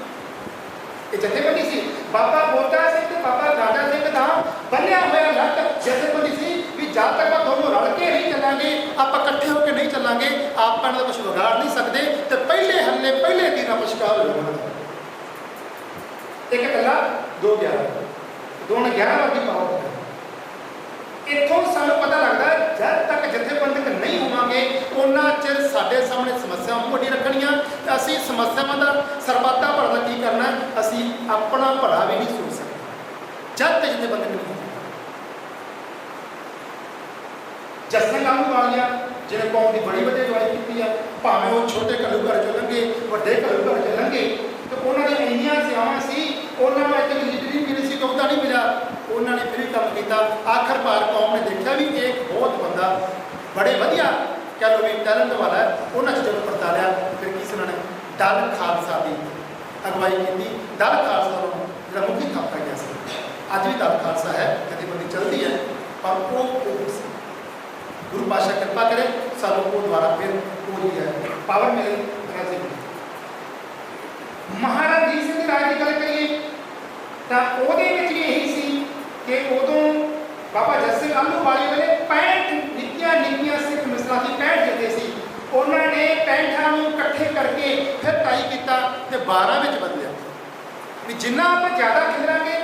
ਇਹ ਜਥੇਬੰਦੀ ਸੀ। ਬਾਬਾ ਬੋਤਾ ਸਿੰਘ ਤੇ ਬਾਬਾ ਗਰਜਾ ਸਿੰਘ ਦਾ ਬੰਨਿਆ ਹੋਇਆ ਲੱਕ ਜਥੇਬੰਦੀ ਸੀ ਵੀ ਜਦ ਤੱਕ ਆਪਾਂ ਦੋਨੋਂ ਰਲ ਕੇ ਨਹੀਂ ਚੱਲਾਂਗੇ, ਆਪਾਂ ਇਕੱਠੇ ਹੋ ਕੇ ਨਹੀਂ ਚੱਲਾਂਗੇ, ਆਪਾਂ ਨਾਲ ਕੁਝ ਵਿਗਾੜ ਨਹੀਂ ਸਕਦੇ। ਤੇ ਪਹਿਲੇ ਹੱਲੇ ਪਹਿਲੇ ਦਿਨ ਆਪਾਂ ਸ਼ਿਕਾਰ ਹੋ ਜਾਵਾਂਗੇ। ਇੱਕ ਇਕੱਲਾ 2-11 ਦੋਨ 11 ਵਰਗੀ ਪਾਵਰ। ਇੱਥੋਂ ਸਾਨੂੰ ਪਤਾ ਲੱਗਦਾ ਜਦ ਤੱਕ ਜਥੇਬੰਦਕ ਨਹੀਂ ਹੋਵਾਂਗੇ ਉਹਨਾਂ ਚਿਰ ਸਾਡੇ ਸਾਹਮਣੇ ਸਮੱਸਿਆਵਾਂ ਵੱਡੀ ਰੱਖਣੀਆਂ ਤੇ ਅਸੀਂ ਸਮੱਸਿਆਵਾਂ ਦਾ ਸਰਬੱਤਾ ਭਲਾ ਦਾ ਕੀ ਕਰਨਾ, ਅਸੀਂ ਆਪਣਾ ਭਲਾ ਵੀ ਨਹੀਂ ਸੋਚ ਸਕਦੇ ਜਦ ਤੱਕ ਜਥੇਬੰਦਕ ਨਹੀਂ ਹੋਵੇ। ਜਸਨ ਕਾਮੂ ਵਾਲੀਆਂ ਜਿਹਨੇ ਕੌਮ ਦੀ ਬੜੀ ਵੱਡੀ ਅਗਵਾਈ ਕੀਤੀ ਆ, ਭਾਵੇਂ ਉਹ ਛੋਟੇ ਘੱਲੂ ਘਰ ਚੋਂ ਲੰਘੇ, ਵੱਡੇ ਘੱਲੂ ਘਰ ਚੋਂ ਲੰਘੇ, ਤੇ ਉਹਨਾਂ ਦੀਆਂ ਇੰਨੀਆਂ ਸੇਵਾਵਾਂ ਸੀ, ਉਹਨਾਂ ਨੂੰ ਇੱਥੇ ਲੀਡਰੀ ਮਿਲੀ ਸੀ, ਕਵਿਤਾ ਨਹੀਂ ਮਿਲਿਆ, ਉਹਨਾਂ ਨੇ ਫਿਰ ਵੀ ਕੰਮ ਕੀਤਾ। ਆਖਰਕਾਰ ਕੌਮ ਨੇ ਦੇਖਿਆ ਵੀ ਇਹ ਬਹੁਤ ਬੰਦਾ ਬੜੇ ਵਧੀਆ ਕਹਿ ਲਓ ਵੀ ਟੈਲੈਂਟ ਵਾਲਾ ਹੈ। ਉਹਨਾਂ 'ਚ ਜਦੋਂ ਪਰਤਾਲਿਆ ਫਿਰ ਕਿਸ ਨੇ ਦਲ ਖਾਲਸਾ ਦੀ ਅਗਵਾਈ ਕੀਤੀ। ਦਲ ਖਾਲਸਾ ਨੂੰ ਜਿਹੜਾ ਮੁੱਖੀ ਥਾਪਿਆ ਗਿਆ ਸੀ, ਅੱਜ ਵੀ ਦਲ ਖਾਲਸਾ ਹੈ, ਜਥੇਬੰਦੀ ਚੱਲਦੀ ਹੈ, ਪਰ ਉਹ ਗੁਰੂ ਪਾਤਸ਼ਾਹ ਕਿਰਪਾ ਕਰੇ ਸਾਨੂੰ ਉਹ ਦੁਆਰਾ ਫਿਰ ਉਹੀ ਹੈ ਪਾਵਰ ਮਿਲੇ। ਮਹਾਰਾਜ ਜੀ ਸਿੰਘ ਰਾਜ ਦੀ ਗੱਲ ਕਰੀਏ ਤਾਂ ਉਹਦੇ ਵਿੱਚ ਵੀ ਇਹੀ ਸੀ ਕਿ ਉਦੋਂ ਬਾਬਾ ਜਸ ਸਿੰਘ ਆਹਲੂਵਾਲੀਆ ਵੇਲੇ 65 ਨਿੱਕੀਆਂ ਸਿੱਖ ਮਿਸਲਾਂ ਸੀ, 65 ਜਿੱਤੇ ਸੀ। ਉਹਨਾਂ ਨੇ 65 ਨੂੰ ਇਕੱਠੇ ਕਰਕੇ ਫਿਰ ਟਾਈ ਕੀਤਾ ਤੇ 12 ਵਿੱਚ ਬਦਲਿਆ ਵੀ ਜਿੰਨਾ ਆਪਾਂ ਜ਼ਿਆਦਾ ਖੇਡਾਂਗੇ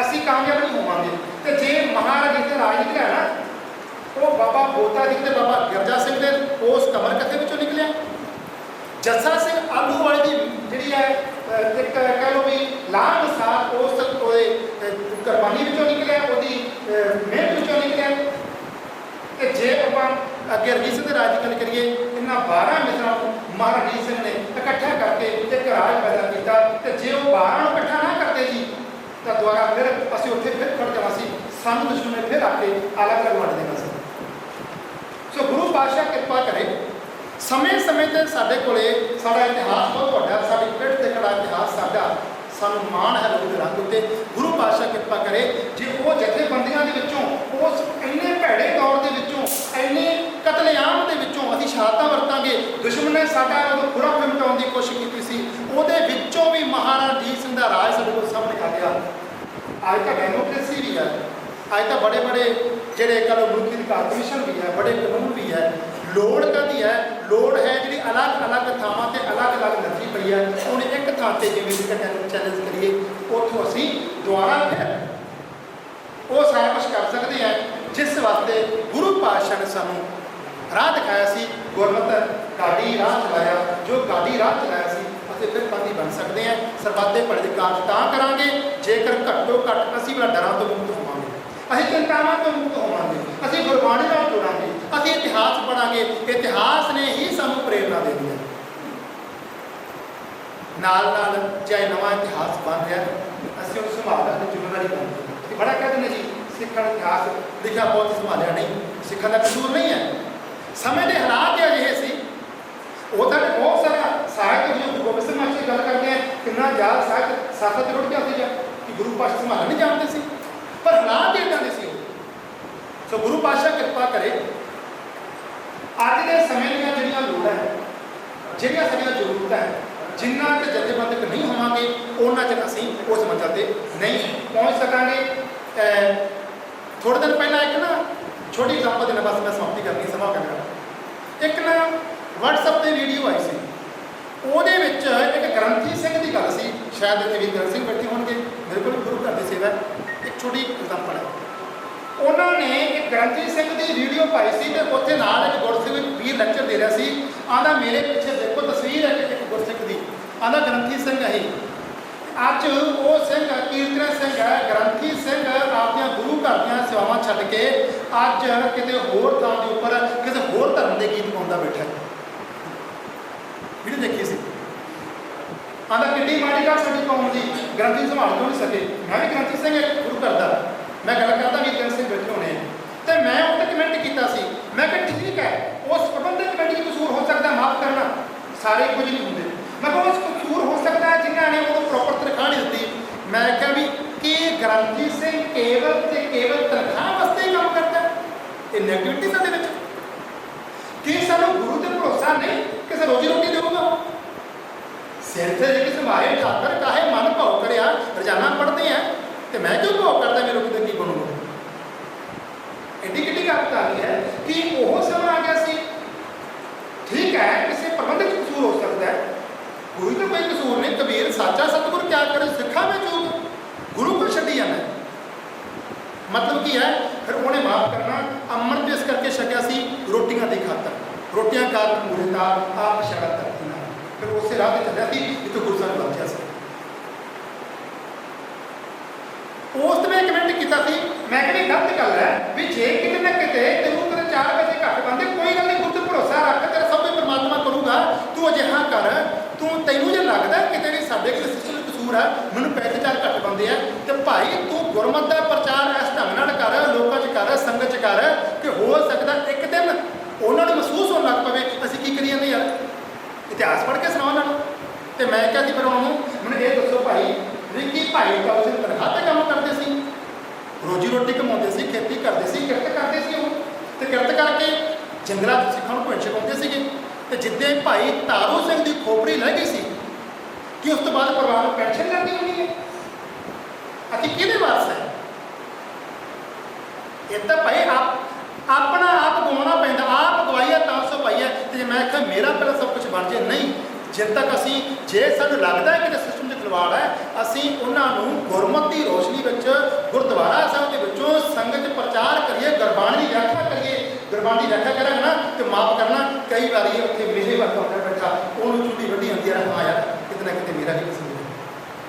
ਅਸੀਂ ਕਾਮਯਾਬ ਨਹੀਂ ਹੋਵਾਂਗੇ। ਤੇ ਜੇ ਮਹਾਰਾਜ ਜੀ ਦੇ ਰਾਜ ਨਿਕਲਿਆ ਨਾ, ਉਹ ਬਾਬਾ ਬੋਤਾ ਜੀ ਤੇ ਬਾਬਾ ਗਰਜਾ ਸਿੰਘ ਦੇ ਉਸ ਕਮਰ ਕੱਥੇ ਵਿੱਚੋਂ ਨਿਕਲਿਆ। ਜੱਸਾ ਸਿੰਘ ਆਹਲੂਵਾਲੀਆ ਦੀ ਜਿਹੜੀ ਹੈ ਇੱਕ ਕਹਿ ਲਓ ਵੀ ਲਾਭ ਸਾਥ ਉਸ ਉਹਦੇ ਕੁਰਬਾਨੀ ਵਿੱਚੋਂ ਨਿਕਲਿਆ, ਉਹਦੀ ਮਿਹਨਤ ਵਿੱਚੋਂ ਨਿਕਲਿਆ। ਤੇ ਜੇ ਆਪਾਂ ਅੱਗੇ ਰਣਜੀਤ ਸਿੰਘ ਦੇ ਰਾਜ ਦੀ ਗੱਲ ਕਰੀਏ, ਇਹਨਾਂ 12 ਮਿਸਰਾਂ ਨੂੰ ਮਹਾਰਾਜਾ ਰਣਜੀਤ ਸਿੰਘ ਨੇ ਇਕੱਠਾ ਕਰਕੇ ਇੱਕ ਰਾਜ ਪੈਦਾ ਕੀਤਾ। ਤੇ ਜੇ ਉਹ 12 ਨੂੰ ਇਕੱਠਾ ਨਾ ਕਰਦੇ ਜੀ ਤਾਂ ਦੁਬਾਰਾ ਫਿਰ ਅਸੀਂ ਉੱਥੇ ਫਿਰ ਖੜ ਜਾਣਾ ਸੀ, ਸਾਨੂੰ ਦੁਸ਼ਮਣ ਨੇ ਫਿਰ ਆ ਕੇ ਅਲੱਗ-ਅਲੱਗ ਵੰਡ ਦੇਣਾ ਸੀ। ਸੋ ਗੁਰੂ ਪਾਤਸ਼ਾਹ ਕਿਰਪਾ ਕਰੇ, ਸਮੇਂ-ਸਮੇਂ 'ਤੇ ਸਾਡੇ ਕੋਲੇ ਸਾਡਾ ਇਤਿਹਾਸ ਬਹੁਤ ਵੱਡਾ, ਸਾਡੀ ਪਿੱਠ 'ਤੇ ਖੜਾ ਇਤਿਹਾਸ ਸਾਡਾ, ਸਾਨੂੰ ਮਾਣ ਹੈ ਲੋਕ ਦੇ ਰੰਗ ਉੱਤੇ। ਗੁਰੂ ਪਾਤਸ਼ਾਹ ਕਿਰਪਾ ਕਰੇ ਜੇ ਉਹ ਜਥੇਬੰਦੀਆਂ ਦੇ ਵਿੱਚੋਂ, ਉਸ ਇੰਨੇ ਭੈੜੇ ਦੌਰ ਦੇ ਵਿੱਚੋਂ, ਇੰਨੇ ਕਤਲੇਆਮ ਦੇ ਵਿੱਚੋਂ ਅਸੀਂ ਸ਼ਹਾਦਤਾਂ ਵਰਤਾਂਗੇ। ਦੁਸ਼ਮਣ ਨੇ ਸਾਡਾ ਉਦੋਂ ਪੂਰਾ ਮਿਟਾਉਣ ਦੀ ਕੋਸ਼ਿਸ਼ ਕੀਤੀ ਸੀ, ਉਹਦੇ ਵਿੱਚੋਂ ਵੀ ਮਹਾਰਾਜਾ ਰਣਜੀਤ ਸਿੰਘ ਦਾ ਰਾਜ ਸਾਡੇ ਕੋਲ ਸਾਹਮਣੇ ਆ ਗਿਆ। ਅੱਜ ਤਾਂ ਡੈਮੋਕ੍ਰੇਸੀ ਵੀ ਹੈ, ਅੱਜ ਤਾਂ ਬੜੇ ਜਿਹੜੇ ਕਹੋ ਮੁਲਕੀ ਅਧਿਕਾਰ ਕਮਿਸ਼ਨ ਵੀ ਹੈ, ਬੜੇ ਕਾਨੂੰਨ ਵੀ ਹੈ। ਲੋੜ ਕਾਹਦੀ ਹੈ? ਲੋੜ ਹੈ ਜਿਹੜੀ ਅਲੱਗ-ਅਲੱਗ ਥਾਵਾਂ 'ਤੇ ਅਲੱਗ-ਅਲੱਗ ਨੱਥੀ ਪਈ ਹੈ, ਉਹਨੇ ਇੱਕ ਥਾਂ 'ਤੇ ਜਿਵੇਂ ਚੈਲੰਜ ਕਰੀਏ, ਉੱਥੋਂ ਅਸੀਂ ਦੁਬਾਰਾ ਫਿਰ ਉਹ ਸਾਰਾ ਕੁਝ ਕਰ ਸਕਦੇ ਹਾਂ ਜਿਸ ਵਾਸਤੇ ਗੁਰੂ ਪਾਤਸ਼ਾਹ ਨੇ ਸਾਨੂੰ ਰਾਹ ਦਿਖਾਇਆ ਸੀ। ਗੁਰਮਤਿ ਗਾਡੀ ਰਾਹ ਚਲਾਇਆ, ਜੋ ਗਾਡੀ ਰਾਹ ਚਲਾਇਆ ਸੀ ਅਸੀਂ ਫਿਰ ਬੰਦੀ ਬਣ ਸਕਦੇ ਹਾਂ। ਸਰਬੱਤ ਦੇ ਭਲੇ ਦੇ ਕਾਰਜ ਤਾਂ ਕਰਾਂਗੇ ਜੇਕਰ ਘੱਟੋ ਘੱਟ ਅਸੀਂ ਬੜਾ ਡਰਾਂ ਤੋਂ ਮੁਕਤ ਹੋਵਾਂਗੇ, ਅਸੀਂ ਚਿੰਤਾਵਾਂ ਤੋਂ ਮੁਕਤ ਹੋਵਾਂਗੇ, ਅਸੀਂ ਗੁਰਬਾਣੀ ਨਾਲ ਜੁੜਾਂਗੇ, ਅਸੀਂ ਇਤਿਹਾਸ ਪੜ੍ਹਾਂਗੇ। ਇਤਿਹਾਸ ਨੇ ਹੀ ਸਾਨੂੰ ਪ੍ਰੇਰਨਾ ਦੇਣੀ ਹੈ। ਨਾਲ ਨਾਲ ਚਾਹੇ ਨਵਾਂ ਇਤਿਹਾਸ ਬਣ ਰਿਹਾ ਅਸੀਂ ਉਹਨੂੰ ਸੰਭਾਲਣ ਦੀ ਜ਼ਿੰਮੇਵਾਰੀ ਬਣਦੀ ਹੈ। ਬੜਾ ਕਹਿੰਦੇ ਨੇ ਜੀ ਸਿੱਖਾਂ ਦਾ ਇਤਿਹਾਸ ਲਿਖਿਆ ਬਹੁਤ ਸੰਭਾਲਿਆ ਨਹੀਂ, ਸਿੱਖਾਂ ਦਾ ਕਸੂਰ ਨਹੀਂ ਹੈ। ਸਮੇਂ ਦੇ ਹਾਲਾਤ ਅਜਿਹੇ ਸੀ। ਉਹ ਤਾਂ ਬਹੁਤ ਸਾਰਾ ਸਾਹਿਤ ਜੋ ਗੋਬਿੰਦ ਸਿੰਘ ਮਾਸਟਰ ਗੱਲ ਕਰਦੇ ਆ ਕਿੰਨਾ ਜ਼ਿਆਦਾ ਸਾਹਿਤ ਸਾਥਤ ਰੁੜ ਗਿਆ ਸੀਗਾ ਕਿ ਗੁਰੂ ਪਾਤਸ਼ਾਹ ਸੰਭਾਲਣਾ ਨਹੀਂ ਜਾਣਦੇ ਸੀ, ਪਰ ਹਾਲਾਤ ਇੱਦਾਂ ਦੇ ਸੀ। ਸੋ ਗੁਰੂ ਪਾਤਸ਼ਾਹ ਕਿਰਪਾ ਕਰੇ ਅੱਜ ਦੇ ਸਮੇਂ ਦੀਆਂ ਜਿਹੜੀਆਂ ਲੋੜਾਂ ਹੈ, ਜਿਹੜੀਆਂ ਸਾਡੀਆਂ ਜ਼ਰੂਰਤਾਂ ਹੈ, ਜਿੰਨਾ ਕਿ ਜਥੇਬੰਦਕ ਨਹੀਂ ਹੋਵਾਂਗੇ ਉਹਨਾਂ ਚਿਰ ਅਸੀਂ ਉਸ ਮੰਜ਼ਿਲ ਤੇ ਨਹੀਂ ਪਹੁੰਚ ਸਕਾਂਗੇ। ਥੋੜੇ ਦਿਨ ਪਹਿਲਾਂ ਇੱਕ ਨਾ ਛੋਟੀ ਐਗਜ਼ਾਮਪਲ ਦੇਣਾ, ਬਸ ਮੈਂ ਸਮਾਪਤੀ ਕਰਨੀ ਸਮਾਂ ਕਰਨਾ। ਇੱਕ ਨਾ WhatsApp ਤੇ ਵੀਡੀਓ ਆਈ ਸੀ, ਉਹਦੇ ਵਿੱਚ ਇੱਕ ਗ੍ਰੰਥੀ ਸਿੰਘ ਦੀ ਗੱਲ ਸੀ। ਸ਼ਾਇਦ ਇੱਥੇ ਵੀ ਗ੍ਰੰਥੀ ਸਿੰਘ ਬੈਠੇ ਹੋਣਗੇ, ਮੇਰੇ ਕੋਲ ਗੁਰੂ ਘਰ ਦੀ ਸੇਵਾ ਇੱਕ ਛੋਟੀ ਐਗਜ਼ਾਮਪਲ ਹੈ। ਉਹਨਾਂ ਨੇ ਇੱਕ ਗ੍ਰੰਥੀ ਸਿੰਘ ਦੀ ਵੀਡੀਓ ਪਾਈ ਸੀ ਤੇ ਉੱਥੇ ਨਾਲ ਇੱਕ ਗੁਰਸਿੱਖ ਵੀਰ ਲੈਕਚਰ ਦੇ ਰਿਹਾ ਸੀ। ਆਂਦਾ ਮੇਰੇ ਪਿੱਛੇ ਦੇਖੋ ਤਸਵੀਰ ਹੈ ਇੱਕ ਗੁਰਸਿੱਖ ਦੀ, ਆਂਦਾ ਗ੍ਰੰਥੀ ਸਿੰਘ ਹੈ। ਅੱਜ ਉਹ ਸਿੰਘ ਕੀਰਤਨ ਸਿੰਘ ਹੈ, ਗ੍ਰੰਥੀ ਸਿੰਘ ਆਪਣੀਆਂ ਗੁਰੂ ਘਰ ਦੀਆਂ ਸੇਵਾਵਾਂ ਛੱਡ ਕੇ ਅੱਜ ਕਿਤੇ ਹੋਰ ਥਾਂ ਦੇ ਉੱਪਰ ਕਿਸੇ ਹੋਰ ਧਰਮ ਦੇ ਗੀਤ ਗਾਉਂਦਾ ਬੈਠਾ। ਵੀਡੀਓ ਦੇਖੀ ਸੀ। ਆਂਦਾ ਕਿੰਨੀ ਮਾੜੀ ਗੱਲ ਸਾਡੀ ਕੌਮ ਦੀ, ਗ੍ਰੰਥੀ ਸੰਭਾਲ ਕਿਉਂ ਨਹੀਂ ਸਕੇ। ਮੈਂ ਵੀ ਗ੍ਰੰਥੀ ਸਿੰਘ ਗੁਰੂ ਘਰ ਦਾ, ਮੈਂ ਗੱਲ ਕਰਦਾ ਵੀ ਗ੍ਰੰਥੀ ਸਿੰਘ ਬੈਠੇ ਹੋਣੇ ਤੇ ਮੈਂ ਉੱਤੇ ਕਮੈਂਟ ਕੀਤਾ ਸੀ। ਮੈਂ ਕਿਹਾ ਠੀਕ ਹੈ ਉਸ ਪ੍ਰਬੰਧਕ ਕਮੇਟੀ ਦਾ ਕਸੂਰ ਹੋ ਸਕਦਾ, ਮਾਫ ਕਰਨਾ, ਸਾਰੇ ਕੁਝ ਨਹੀਂ ਹੁੰਦੇ। ਮੈਂ ਕਿਹਾ ਉਸ ਕਸੂਰ ਹੋ ਸਕਦਾ ਹੈ ਜਿਨ੍ਹਾਂ ਨੇ ਉਹਨੂੰ ਪ੍ਰੋਪਰ ਤਨਖਾਹ ਨਹੀਂ ਦਿੱਤੀ। ਮੈਂ ਕਿਹਾ ਵੀ ਕੀ ਗ੍ਰੰਥੀ ਸਿੰਘ ਕੇਵਲ ਤੇ ਕੇਵਲ ਤਨਖਾਹ ਵਾਸਤੇ ਹੀ ਕੰਮ ਕਰਦਾ? ਇਹ ਨੈਗੇਟਿਵਿਟੀ ਸਾਡੇ ਵਿੱਚ ਕੀ ਸਾਨੂੰ ਗੁਰੂ ਤੇ ਭਰੋਸਾ ਨਹੀਂ ਕਿਸੇ ਰੋਜੀ ਰੋਟੀ ਦੇਊਗਾ? ਸਿਰ ਤੇ ਕਿਸੇ ਮਾਰੇ ਠਾਕਰ ਕਾਹੇ ਮਨ ਭਾਉ ਕਰਿਆ, ਰੋਜ਼ਾਨਾ ਪੜ੍ਹਦੇ ਆ ਤੇ ਮੈਂ ਕਿਉਂ ਭਾਉ ਕਰਦਾ ਮੇਰੇ ਕਿਤੇ ਕੀ ਬਣੂਗਾ? ਐਡੀ ਕਿੱਡੀ ਗੱਲ ਆ ਗਈ ਹੈ ਕਿ ਉਹ ਸਮਾਂ ਆ ਗਿਆ ਸੀ। ਠੀਕ ਹੈ ਕਿਸੇ ਪ੍ਰਬੰਧਕ ਕਸੂਰ ਹੋ ਸਕਦਾ ਹੈ, ਕੋਈ ਤਾਂ ਕੋਈ ਕਸੂਰ ਨਹੀਂ। ਕਬੀਰ ਸਾਚਾ ਸਤਿਗੁਰ ਕਿਆ ਕਰੇ ਸਿੱਖਾਂ ਵਿੱਚ ਚੂਕ, ਗੁਰੂ ਕੋ ਛੱਡੀ ਜਾਂਦਾ। ਮਤਲਬ ਕੀ ਹੈ ਫਿਰ ਉਹਨੇ ਮਾਫ ਕਰਨਾ। ਅੰਮ੍ਰਿਤ ਇਸ ਕਰਕੇ ਛਕਿਆ ਸੀ ਰੋਟੀਆਂ ਦੀ ਖਾਤਰ, ਰੋਟੀਆਂ ਕਾਰਨ ਮੂਰੇ ਦਾ ਆਪ ਸ਼ਕਲ ਕਰਦੀ ਨਾ, ਫਿਰ ਉਸੇ ਰਾਹ ਤੇ ਚੱਲਿਆ ਸੀ ਜਿੱਥੇ ਗੁਰੂ ਸਾਹਿਬ ਬਚਿਆ ਸੀ। ਉਸ ਤੇ ਮੈਂ ਕਮੈਂਟ ਕੀਤਾ ਸੀ, ਮੈਂ ਕਹਿੰਦੀ ਗਲਤ ਗੱਲ ਹੈ ਵੀ ਜੇ ਕਿਤੇ ਨਾ ਕਿਤੇ ਤੈਨੂੰ ਕਦੇ 4 ਵਜੇ ਘੱਟ ਬੰਦੇ, ਕੋਈ ਗੱਲ ਨਹੀਂ, ਗੁਰੂ ਤੇ ਭਰੋਸਾ ਰੱਖ, ਤੇਰਾ ਸਭ ਕੁਝ ਪਰਮਾਤਮਾ ਕਰੂਗਾ। ਤੂੰ ਅਜਿਹਾ ਕਰ, ਤੈਨੂੰ ਜੇ ਲੱਗਦਾ ਕਿਤੇ ਵੀ ਸਾਡੇ ਕਿਸੇ ਸਿਸਟਮ ਦਾ ਕਸੂਰ ਹੈ, ਮੈਨੂੰ ਪੈਸੇ 4 ਘੱਟ ਬੰਦੇ ਆ ਤੇ ਭਾਈ ਤੂੰ ਗੁਰਮਤਿ ਦਾ ਪ੍ਰਚਾਰ ਇਸ ਢੰਗ ਨਾਲ ਕਰ, ਲੋਕਾਂ 'ਚ ਕਰ, ਸੰਗਤ 'ਚ ਕਰ ਕਿ ਹੋ ਸਕਦਾ ਇੱਕ ਦਿਨ ਉਹਨਾਂ ਨੂੰ ਮਹਿਸੂਸ ਹੋਣ ਲੱਗ ਪਵੇ ਅਸੀਂ ਕੀ ਕਰੀ ਜਾਂਦੇ ਯਾਰ, ਇਤਿਹਾਸ ਪੜ੍ਹ ਕੇ ਸੁਣਾਓ ਉਹਨਾਂ ਨੂੰ। ਤੇ ਮੈਂ ਕਿਹਾ ਸੀ ਫਿਰ ਉਹਨੂੰ, ਮੈਨੂੰ ਇਹ ਦੱਸੋ ਭਾਈ ਵੀ ਕੀ ਭਾਈ ਤਾਂ ਉਸ ਤਨਖਾਹ ਤੇ ਕੰਮ ਕਰਦੇ ਸੀ, ਰੋਜੀ ਰੋਟੀ ਕਮਾਉਂਦੇ ਸੀ, ਖੇਤੀ ਕਰਦੇ ਸੀ, ਕਿਰਤ ਕਰਦੇ ਸੀ ਉਹ, ਤੇ ਕਿਰਤ ਕਰਕੇ ਜੰਗਲਾਂ 'ਚ ਸਿੱਖਾਂ ਨੂੰ ਭੋਜਨ ਛਕਾਉਂਦੇ ਸੀਗੇ। ਤੇ ਜਿੱਦਾਂ ਭਾਈ ਤਾਰੂ ਸਿੰਘ ਦੀ ਖੋਪੜੀ ਲੈ ਗਈ ਸੀ ਕਿ ਉਸ ਤੋਂ ਬਾਅਦ ਪਰਿਵਾਰ ਨੂੰ ਪੈਨਸ਼ਨ ਕਰਨੀ ਹੋਣੀ ਹੈ, ਅਸੀਂ ਕਿਹਦੇ ਵਾਰਸ ਹੈ? ਇਹ ਤਾਂ ਭਾਈ ਆਪਣਾ ਆਪ ਗਵਾਉਣਾ ਪੈਂਦਾ, ਆਪ ਗਵਾਈਆ ਤਾਂ ਸੋ ਪਾਈਆ। ਤੇ ਜੇ ਮੈਂ ਆਖਿਆ ਮੇਰਾ ਪਹਿਲਾਂ ਸਭ ਕੁਝ ਬਣ ਜੇ, ਨਹੀਂ। ਜਿੱਦ ਤੱਕ ਅਸੀਂ, ਜੇ ਸਾਨੂੰ ਲੱਗਦਾ ਹੈ ਕਿ ਸਿਸਟਮ 'ਚ ਖਿਲਵਾੜ ਹੈ, ਅਸੀਂ ਉਹਨਾਂ ਨੂੰ ਗੁਰਮਤਿ ਦੀ ਰੋਸ਼ਨੀ ਵਿੱਚ ਗੁਰਦੁਆਰਾ ਸਾਹਿਬ ਦੇ ਵਿੱਚੋਂ ਸੰਗਤ 'ਚ ਪ੍ਰਚਾਰ ਕਰੀਏ, ਗੁਰਬਾਣੀ ਦੀ ਵਿਆਖਿਆ ਕਰੀਏ। ਗੁਰਬਾਣੀ ਦੀ ਵਿਆਖਿਆ ਕਰਾਂਗੇ ਨਾ ਤੇ ਮਾਫ ਕਰਨਾ, ਕਈ ਵਾਰੀ ਉੱਥੇ ਮੇਰੇ ਵਰਗਾ ਹੁੰਦਾ ਬੈਠਾ, ਉਹਨੂੰ ਝੂਠੀ ਵੱਡੀ ਹੁੰਦੀ ਹੈ, ਹਾਂ ਯਾਰ ਕਿਤੇ ਨਾ ਕਿਤੇ ਮੇਰਾ ਵੀ ਕਸੂਰ ਹੈ।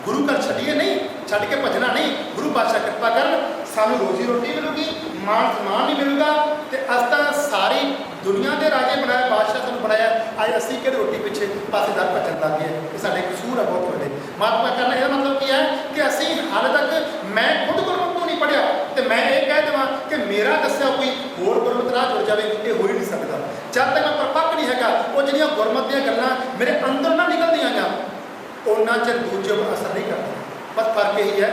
ਗੁਰੂ ਘਰ ਛੱਡੀਏ ਨਹੀਂ, ਛੱਡ ਕੇ ਭੱਜਣਾ ਨਹੀਂ। ਗੁਰੂ ਪਾਤਸ਼ਾਹ ਕਿਰਪਾ ਕਰਨ, ਸਾਨੂੰ ਰੋਜ਼ੀ ਰੋਟੀ ਮਿਲੂਗੀ, ਮਾਨ ਸਨਮਾਨ ਨਹੀਂ ਮਿਲੂਗਾ। ਤੇ ਅਸੀਂ ਤਾਂ ਸਾਰੀ ਦੁਨੀਆ ਦੇ ਰਾਜੇ ਬਣਾਇਆ, ਬਾਦਸ਼ਾਹ ਸਾਨੂੰ ਬਣਾਇਆ, ਅੱਜ ਅਸੀਂ ਕਿਹੜੇ ਰੋਟੀ ਪਿੱਛੇ ਪਾਸੇਦਾਰ ਭੱਜਣ ਲੱਗ ਗਏ। ਇਹ ਸਾਡੇ ਕਸੂਰ ਹੈ ਬਹੁਤ ਵੱਡੇ। ਮਹਾਤਮਾ ਕਰਨਾ ਇਹਦਾ ਮਤਲਬ ਕੀ ਹੈ ਕਿ ਅਸੀਂ ਹਾਲੇ ਤੱਕ, ਮੈਂ ਖੁਦ ਗੁਰਮਤਿ ਤੋਂ ਨਹੀਂ ਪੜ੍ਹਿਆ ਤੇ ਮੈਂ ਇਹ ਕਹਿ ਦੇਵਾਂ ਕਿ ਮੇਰਾ ਦੱਸਿਆ ਕੋਈ ਹੋਰ ਗੁਰਮਤਿ ਰਾਹ ਜੁੜ ਜਾਵੇ, ਇਹ ਹੋ ਹੀ ਨਹੀਂ ਸਕਦਾ। ਜਦ ਤੱਕ ਮੈਂ ਪਰਪੱਕ ਨਹੀਂ ਹੈਗਾ, ਉਹ ਜਿਹੜੀਆਂ ਗੁਰਮਤਿ ਦੀਆਂ ਗੱਲਾਂ ਮੇਰੇ ਅੰਦਰ ਨਾ ਨਿਕਲਦੀਆਂ ਆਂ, ਉਹਨਾਂ ਚਿਰ ਦੂਜੇ ਉੱਪਰ ਅਸਰ ਨਹੀਂ ਕਰਦਾ। ਬਸ ਫਰਕ ਇਹੀ ਹੈ।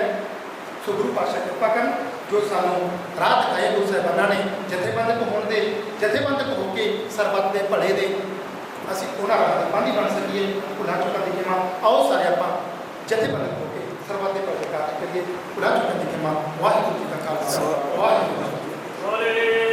ਸੋ ਗੁਰੂ ਪਾਤਸ਼ਾਹ ਕਿਰਪਾ ਕਰਨ, ਜੋ ਸਾਨੂੰ ਰਾਹ ਦਿਖਾਏ ਗੁਰੂ ਸਾਹਿਬਾਨਾਂ ਨੇ, ਜਥੇਬੰਦਕ ਹੋ ਕੇ ਸਰਬੱਤ ਦੇ ਭਲੇ ਦੇ, ਅਸੀਂ ਉਹਨਾਂ ਰਾਹ ਦੇ ਪਾਂਧੀ ਬਣ ਸਕੀਏ। ਭੁੱਲਾਂ ਚੁੱਕਾਂ ਦੀ ਖਿਮਾ, ਆਓ ਸਾਰੇ ਆਪਾਂ ਜਥੇਬੰਦਕ ਹੋ ਕੇ ਸਰਬੱਤ ਦੇ ਭਲੇ ਕਾਰਜ ਕਰੀਏ। ਭੁੱਲਾਂ ਚੁੱਕਾਂ ਦੀ ਖਿਮਾ। ਵਾਹਿਗੁਰੂ ਜੀ ਕਾ ਖਾਲਸਾ, ਵਾਹਿਗੁਰੂ ਜੀ ਕੀ ਫਤਿਹ।